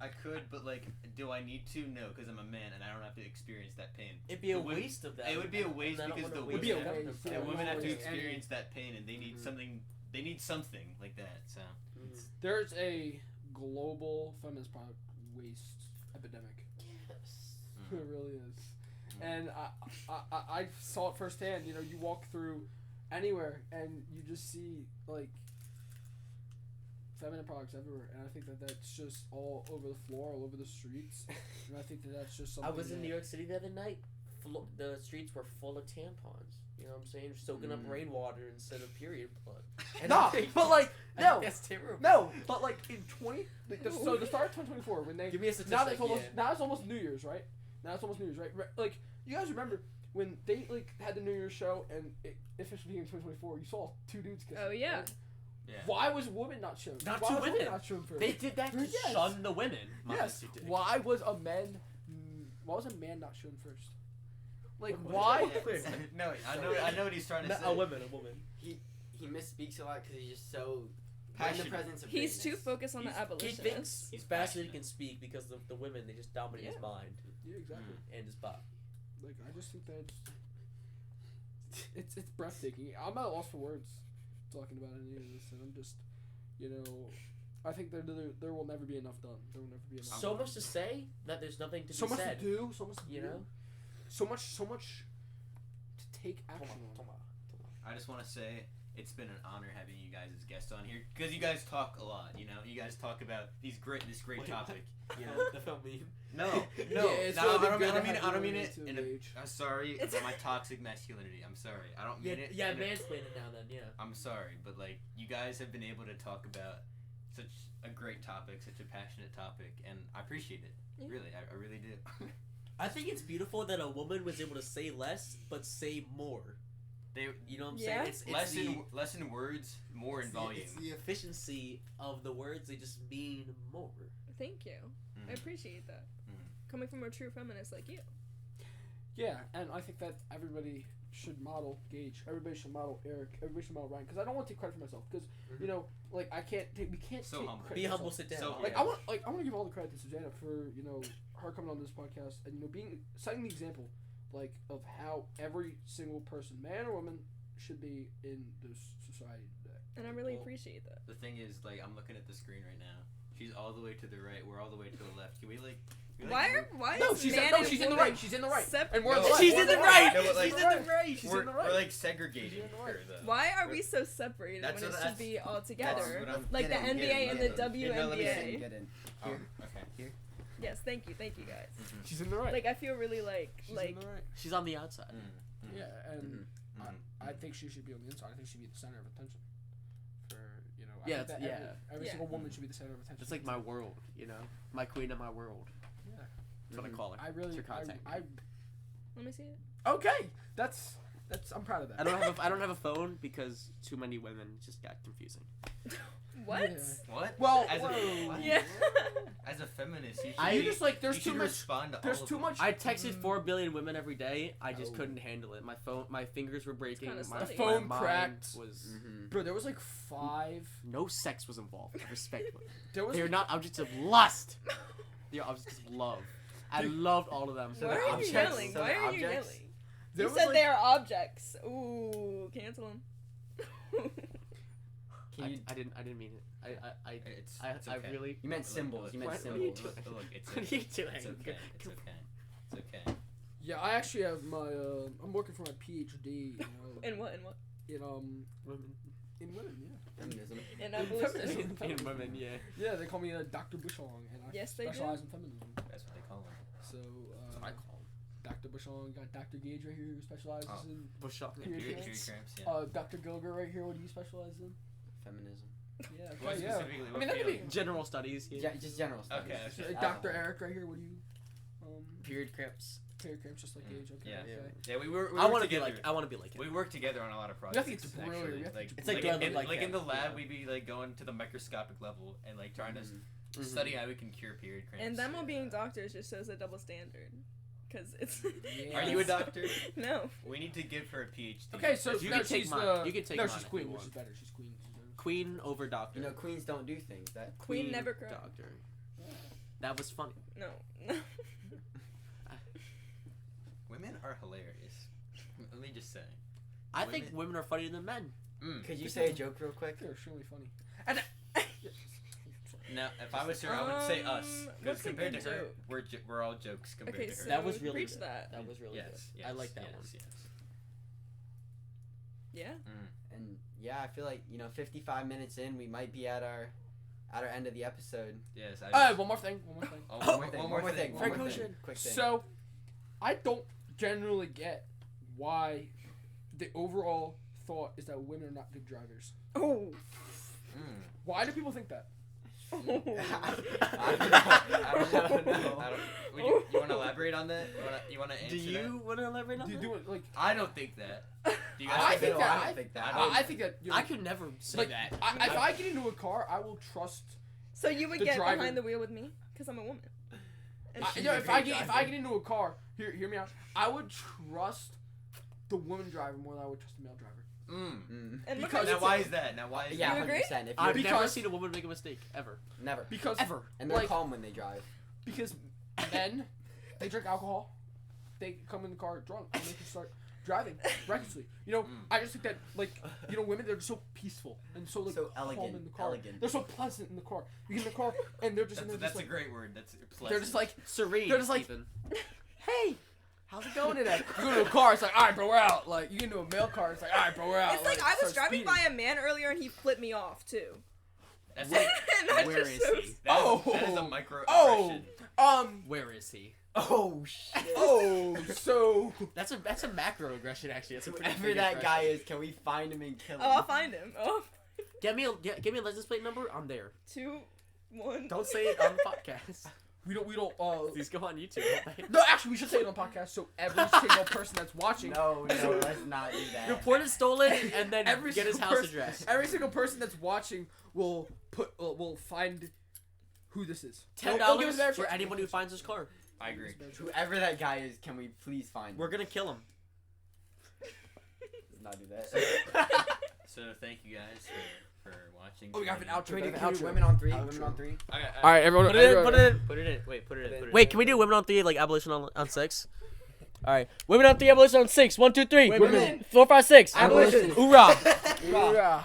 Speaker 2: I could, but like, do I need to? No, because I'm a man and I don't have to experience that pain.
Speaker 1: It'd be a
Speaker 2: The women-
Speaker 1: waste of that.
Speaker 2: It would be a waste
Speaker 1: And I don't
Speaker 2: because
Speaker 1: wanna
Speaker 2: the
Speaker 1: waste
Speaker 3: women
Speaker 1: it.
Speaker 3: have-
Speaker 1: Them.
Speaker 3: Yeah,
Speaker 2: the women have to
Speaker 3: waste
Speaker 2: experience that pain, and they need something. They need something like that. So.
Speaker 3: There's a global feminist product waste epidemic.
Speaker 1: Yes.
Speaker 3: It really is. And I saw it firsthand. You know, you walk through anywhere and you just see like feminine products everywhere, and I think that that's just all over the floor, all over the streets, and I think that that's just something.
Speaker 1: I was in
Speaker 3: that-
Speaker 1: New York City the other night. The streets were full of tampons. You know what I'm saying? Soaking up rainwater instead of period blood. And
Speaker 3: No,
Speaker 1: I think-
Speaker 3: but like
Speaker 1: I
Speaker 3: no,
Speaker 1: think that's terrible.
Speaker 3: no, but like in so the start of 2024 when they
Speaker 1: Give me a statistic.
Speaker 3: now it's almost
Speaker 1: yeah.
Speaker 3: now it's almost New Year's, right? Now it's almost New Year's, right? Like you guys remember when they like had the New Year's show and it officially became 2024? You saw two dudes kiss.
Speaker 6: Oh, yeah.
Speaker 3: right?
Speaker 2: Yeah.
Speaker 3: Why was women not shown?
Speaker 1: Not
Speaker 3: Why
Speaker 1: two
Speaker 3: was
Speaker 1: women.
Speaker 3: not shown first?
Speaker 1: They did that to
Speaker 3: Yes.
Speaker 1: shun the women.
Speaker 3: Yes.
Speaker 1: Did.
Speaker 3: Why was a man not shown first? Like
Speaker 1: What?
Speaker 3: why?
Speaker 2: No, I know what he's trying to say.
Speaker 1: A woman.
Speaker 4: He misspeaks a lot because he's just so in the
Speaker 2: Passionate.
Speaker 4: presence of
Speaker 6: He's too
Speaker 4: greatness.
Speaker 6: focused on the
Speaker 1: He
Speaker 6: abolitionists.
Speaker 1: thinks
Speaker 2: He's
Speaker 1: faster he
Speaker 2: passionate.
Speaker 1: can speak because the women they just dominate his
Speaker 6: Yeah.
Speaker 1: mind
Speaker 3: Yeah, exactly.
Speaker 1: and his body.
Speaker 3: Like I just think that it's breathtaking. I'm at a loss for words talking about any of this, and I'm just, you know, I think there will never be enough done. There will never be enough.
Speaker 1: So much to say that there's nothing to
Speaker 3: so
Speaker 1: be
Speaker 3: much
Speaker 1: said.
Speaker 3: to do. So much to
Speaker 1: You
Speaker 3: do.
Speaker 1: know.
Speaker 3: So much to take action on.
Speaker 2: I just want to say it's been an honor having you guys as guests on here because you guys talk a lot. You know, you guys talk about this great
Speaker 1: Wait,
Speaker 2: topic.
Speaker 1: You know, the film meme.
Speaker 2: No,
Speaker 3: Yeah, it's
Speaker 2: no,
Speaker 3: really
Speaker 2: I
Speaker 3: good to
Speaker 2: don't
Speaker 3: have
Speaker 2: mean
Speaker 3: you
Speaker 2: it.
Speaker 3: to
Speaker 2: In
Speaker 3: engage.
Speaker 2: I'm sorry
Speaker 6: It's-
Speaker 2: about my toxic masculinity. I'm sorry. I don't mean it.
Speaker 1: Yeah,
Speaker 2: in a-
Speaker 1: mansplain it now then. Yeah.
Speaker 2: I'm sorry, but like you guys have been able to talk about such a great topic, such a passionate topic, and I appreciate it.
Speaker 6: Yeah.
Speaker 2: Really, I really do.
Speaker 1: I think it's beautiful that a woman was able to say less but say more. You know what I'm
Speaker 6: Yeah.
Speaker 1: saying? It's
Speaker 2: less in words, more in volume.
Speaker 1: It's the efficiency of the words. They just mean more.
Speaker 6: Thank you. I
Speaker 2: Mhm.
Speaker 6: appreciate that.
Speaker 2: Mhm.
Speaker 6: Coming from a true feminist like you.
Speaker 3: Yeah, and I think that everybody should model Gage. Everybody should model Eric. Everybody should model Ryan. Because I don't want to take credit for myself. Because you know, like I can't take. We can't
Speaker 2: So
Speaker 3: take
Speaker 2: humble.
Speaker 3: credit
Speaker 1: Be
Speaker 3: for
Speaker 1: humble.
Speaker 3: myself.
Speaker 1: Sit down.
Speaker 2: So-
Speaker 3: Like
Speaker 2: Yeah.
Speaker 3: I want to give all the credit to Susannah for her coming on this podcast and setting the example like of how every single person, man or woman, should be in this society today.
Speaker 6: And I really
Speaker 2: Well,
Speaker 6: appreciate that.
Speaker 2: The thing is, like, I'm looking at the screen right now. She's all the way to the right. We're all the way to the left. Can we like?
Speaker 6: Why
Speaker 3: No,
Speaker 6: is
Speaker 3: she's
Speaker 6: man
Speaker 3: in
Speaker 6: and
Speaker 3: the
Speaker 6: woman
Speaker 3: right. She's in the right.
Speaker 6: sep-
Speaker 3: And we're
Speaker 2: No,
Speaker 3: on the left.
Speaker 1: She's
Speaker 3: We're
Speaker 1: in
Speaker 3: on
Speaker 1: the
Speaker 3: left.
Speaker 1: right.
Speaker 2: No, but, like,
Speaker 1: She's in the right.
Speaker 3: She's
Speaker 2: we're,
Speaker 3: in the right.
Speaker 2: we're like segregating
Speaker 3: She's in the right.
Speaker 2: her, though.
Speaker 6: Why are we so separated
Speaker 2: That's
Speaker 6: when it
Speaker 2: what-
Speaker 6: should be all
Speaker 2: that's
Speaker 6: together?
Speaker 2: what I'm-
Speaker 6: Like the
Speaker 7: Get in,
Speaker 6: NBA and the
Speaker 7: get in.
Speaker 2: Yeah, no, let me
Speaker 6: WNBA.
Speaker 7: Get in.
Speaker 2: Oh, okay.
Speaker 6: Yes, thank you guys.
Speaker 3: She's in the right.
Speaker 6: Like I feel really like
Speaker 3: She's
Speaker 6: like
Speaker 3: in the right.
Speaker 1: She's on the outside.
Speaker 3: Yeah, and
Speaker 2: Mhm.
Speaker 3: I think she should be on the inside. I think she'd be the center of attention. For I
Speaker 1: Yeah,
Speaker 3: think that
Speaker 1: it's-
Speaker 3: every
Speaker 6: Yeah.
Speaker 3: single woman should be the center of attention.
Speaker 1: It's like my world, you know, my queen of my world.
Speaker 3: Yeah.
Speaker 1: That's what I call her.
Speaker 3: I really,
Speaker 1: It's her contact.
Speaker 6: let me see it.
Speaker 3: Okay, that's. I'm proud of that.
Speaker 1: I don't have a phone because too many women just got confusing.
Speaker 6: What?
Speaker 3: Yeah.
Speaker 2: What?
Speaker 3: Well,
Speaker 2: as
Speaker 3: whoa.
Speaker 2: what?
Speaker 6: Yeah.
Speaker 2: As a feminist, you should,
Speaker 1: I-
Speaker 3: You just like
Speaker 2: you
Speaker 3: there's
Speaker 2: should
Speaker 3: too much.
Speaker 2: respond to
Speaker 3: There's
Speaker 2: all of
Speaker 3: too
Speaker 2: them.
Speaker 3: much.
Speaker 1: I texted 4 billion women every day. I just
Speaker 3: Oh.
Speaker 1: couldn't handle it. My fingers were breaking.
Speaker 6: kinda
Speaker 1: My
Speaker 6: slutty.
Speaker 3: Phone
Speaker 1: my mind
Speaker 3: cracked.
Speaker 1: Was
Speaker 3: Bro, there was like 5.
Speaker 1: no sex was involved. I respect women.
Speaker 3: There was.
Speaker 1: They are not objects of lust. They are objects of love. I loved all of them.
Speaker 6: Why are you
Speaker 2: objects?
Speaker 6: yelling?
Speaker 2: So
Speaker 6: Why
Speaker 2: they're
Speaker 6: are you
Speaker 2: objects?
Speaker 6: yelling?
Speaker 3: There
Speaker 6: You
Speaker 3: was
Speaker 6: said
Speaker 3: like,
Speaker 6: they are objects. Ooh, cancel them.
Speaker 1: I didn't mean it.
Speaker 2: It's
Speaker 1: I
Speaker 2: okay.
Speaker 1: really.
Speaker 4: You meant symbols. You meant
Speaker 1: What are you
Speaker 4: symbols.
Speaker 1: doing?
Speaker 2: Look, it's
Speaker 1: What are
Speaker 2: okay.
Speaker 1: you doing?
Speaker 2: It's okay. It's okay. It's okay.
Speaker 3: Yeah, I actually have my. I'm working for my PhD.
Speaker 6: In what? In what?
Speaker 3: In
Speaker 1: Women.
Speaker 3: in women. Yeah.
Speaker 4: Feminism.
Speaker 6: In women at Bushong.
Speaker 1: In women, yeah.
Speaker 3: Yeah, they call me Dr. Bushong, and I
Speaker 6: Yes, they
Speaker 3: specialize
Speaker 6: do.
Speaker 3: in feminism.
Speaker 2: That's what they call them.
Speaker 3: So,
Speaker 1: That's what I call them.
Speaker 3: Dr. Bushong, got Dr. Gage right here who specializes in.
Speaker 1: Bushong.
Speaker 3: Period
Speaker 2: Period
Speaker 3: cramps.
Speaker 2: cramps, yeah.
Speaker 3: Dr. Gilger right here, what do you specialize in?
Speaker 4: Feminism.
Speaker 3: Yeah,
Speaker 2: What
Speaker 3: okay, yeah.
Speaker 2: specifically?
Speaker 3: I
Speaker 2: What
Speaker 3: mean, that could
Speaker 2: field?
Speaker 3: be.
Speaker 1: General studies. Yeah.
Speaker 4: Just general stuff.
Speaker 2: Okay, okay.
Speaker 3: Dr. Eric right here, what do you?
Speaker 4: Period cramps.
Speaker 3: Period cramps, just like Gage. Okay.
Speaker 2: Yeah.
Speaker 3: Okay.
Speaker 2: Yeah, we were
Speaker 1: I want to be
Speaker 2: together.
Speaker 1: like. I want to be like him.
Speaker 2: We work together on a lot of
Speaker 3: We have
Speaker 2: projects.
Speaker 3: to get to brilliant. We have to
Speaker 2: Like,
Speaker 3: get
Speaker 1: It's like
Speaker 3: brilliant.
Speaker 1: in-
Speaker 2: like in the
Speaker 1: that,
Speaker 2: lab,
Speaker 1: yeah.
Speaker 2: we'd be like going to the microscopic level and like trying to
Speaker 1: Mhm.
Speaker 2: study how we can cure period cramps.
Speaker 6: And them all being doctors just shows a double standard. Because it's.
Speaker 3: Yeah.
Speaker 2: Are you a doctor?
Speaker 6: No.
Speaker 2: We need to give her a PhD.
Speaker 3: Okay, so
Speaker 1: You
Speaker 3: no,
Speaker 1: can take
Speaker 3: she's
Speaker 1: mine.
Speaker 3: the.
Speaker 1: You can take
Speaker 3: no,
Speaker 1: mine
Speaker 3: she's
Speaker 1: if
Speaker 3: queen.
Speaker 1: you
Speaker 3: She's
Speaker 1: want.
Speaker 3: better. She's queen. She's better.
Speaker 1: Queen over doctor.
Speaker 4: You know, queens don't do things. That.
Speaker 6: Queen never cried.
Speaker 1: Doctor. That was funny.
Speaker 6: No.
Speaker 2: Women are hilarious. Let me just say.
Speaker 1: I think women are funnier than men.
Speaker 4: Could you say a joke real quick?
Speaker 3: They're extremely funny.
Speaker 2: Now, if I was her, I would say us. Because
Speaker 6: what's a
Speaker 2: compared to
Speaker 6: good
Speaker 2: her,
Speaker 6: joke?
Speaker 2: we're all jokes compared
Speaker 6: Okay,
Speaker 2: to her.
Speaker 6: so
Speaker 1: That was really
Speaker 6: preach
Speaker 1: good.
Speaker 6: that.
Speaker 1: That was really
Speaker 2: yes,
Speaker 1: good.
Speaker 2: yes,
Speaker 1: I like that
Speaker 2: yes,
Speaker 1: one.
Speaker 2: Yes.
Speaker 6: Yeah.
Speaker 4: And yeah, I feel like 55 minutes in, we might be at our end of the episode.
Speaker 2: Yes.
Speaker 3: One more thing. One more thing.
Speaker 2: Oh,
Speaker 4: One more thing.
Speaker 1: Frank Ocean.
Speaker 4: Quick thing.
Speaker 3: So, I don't generally get why the overall thought is that women are not good drivers.
Speaker 6: Oh.
Speaker 3: Why do people think that?
Speaker 4: I don't know.
Speaker 2: You want to elaborate on that? You want to answer
Speaker 1: Do you want to elaborate on
Speaker 3: Do you
Speaker 1: that?
Speaker 3: do it like?
Speaker 2: I don't think that. Do you
Speaker 3: I
Speaker 2: guys
Speaker 3: think that.
Speaker 4: I think that.
Speaker 3: I think that.
Speaker 1: I could never say
Speaker 3: like,
Speaker 1: that.
Speaker 3: If I get into a car, I will trust.
Speaker 6: So you would
Speaker 3: The
Speaker 6: get
Speaker 3: driver-
Speaker 6: behind the wheel with me? Because I'm a woman. And she's
Speaker 3: If
Speaker 6: a
Speaker 3: I
Speaker 6: great
Speaker 3: get
Speaker 6: driver.
Speaker 3: into a car, hear me out. I would trust the woman driver more than I would trust the male driver.
Speaker 6: And look
Speaker 3: Because-
Speaker 6: at
Speaker 2: Now,
Speaker 6: you
Speaker 2: why
Speaker 6: two.
Speaker 2: is that? Now, why is
Speaker 4: Yeah,
Speaker 6: You agree?
Speaker 4: 100%. If
Speaker 1: I've
Speaker 4: you
Speaker 1: never
Speaker 3: because-
Speaker 1: seen a woman make a mistake ever.
Speaker 4: never.
Speaker 3: Because
Speaker 1: Ever.
Speaker 4: And they're
Speaker 3: like-
Speaker 4: calm when they drive.
Speaker 3: Because men, they drink alcohol, they come in the car drunk, and they can start driving recklessly. I just think that women, they're just so peaceful and so
Speaker 4: So
Speaker 3: calm
Speaker 4: elegant,
Speaker 3: in the car.
Speaker 4: elegant.
Speaker 3: They're so pleasant in the car. You get in the car and they're just in there
Speaker 2: That's
Speaker 3: just
Speaker 2: a
Speaker 3: like,
Speaker 2: great word. That's pleasant.
Speaker 3: they're just like,
Speaker 1: Serene.
Speaker 3: They're just like-
Speaker 1: Stephen.
Speaker 3: hey, how's it going today? You go to a car, it's like, all right, bro, we're out. Like you get into a male car, it's like, all right, bro, we're out.
Speaker 6: It's like I was
Speaker 3: start
Speaker 6: driving
Speaker 3: speeding.
Speaker 6: by a man earlier and he flipped me off too.
Speaker 2: That's
Speaker 6: And that's
Speaker 1: Where
Speaker 6: just
Speaker 1: is
Speaker 6: so
Speaker 1: he?
Speaker 2: that is a microaggression.
Speaker 1: Where is he?
Speaker 4: Oh shit.
Speaker 3: So
Speaker 1: That's a macro aggression actually. That's a pretty
Speaker 4: Whoever
Speaker 1: big
Speaker 4: that guy
Speaker 1: aggression.
Speaker 4: is, can we find him and kill him?
Speaker 6: Oh, I'll find him. Oh,
Speaker 1: Give me a license plate number. I'm there.
Speaker 6: 2, 1.
Speaker 1: Don't say it on the podcast.
Speaker 3: we don't.
Speaker 1: Please go on YouTube.
Speaker 3: No, actually, we should say it on podcast so every single person that's watching.
Speaker 4: No, let's not do that.
Speaker 1: Report it stolen and then
Speaker 3: Every
Speaker 1: get his
Speaker 3: single
Speaker 1: house
Speaker 3: person-
Speaker 1: address.
Speaker 3: Every single person that's watching will find who this is.
Speaker 1: $10
Speaker 3: They'll give us their
Speaker 1: for
Speaker 3: chance.
Speaker 1: anyone who finds his car.
Speaker 2: I agree.
Speaker 4: Whoever that guy is, can we please find him?
Speaker 1: We're gonna kill him.
Speaker 4: Let's not do that.
Speaker 2: So thank you guys for watching.
Speaker 3: Oh, we got an outro.
Speaker 4: Can we do
Speaker 3: Outro.
Speaker 4: women on three?
Speaker 3: Outro.
Speaker 4: Women on three?
Speaker 2: Okay,
Speaker 3: All right, everyone.
Speaker 1: Put it in. Put it in. Put it in. Wait. Put it in. Wait. Can we do women on 3 like abolition on 6? All right. Women on 3, abolition on 6. 1, 2, 3.
Speaker 3: Women.
Speaker 1: 4, 5, 6.
Speaker 3: Abolition.
Speaker 1: Hoorah.
Speaker 3: Yeah.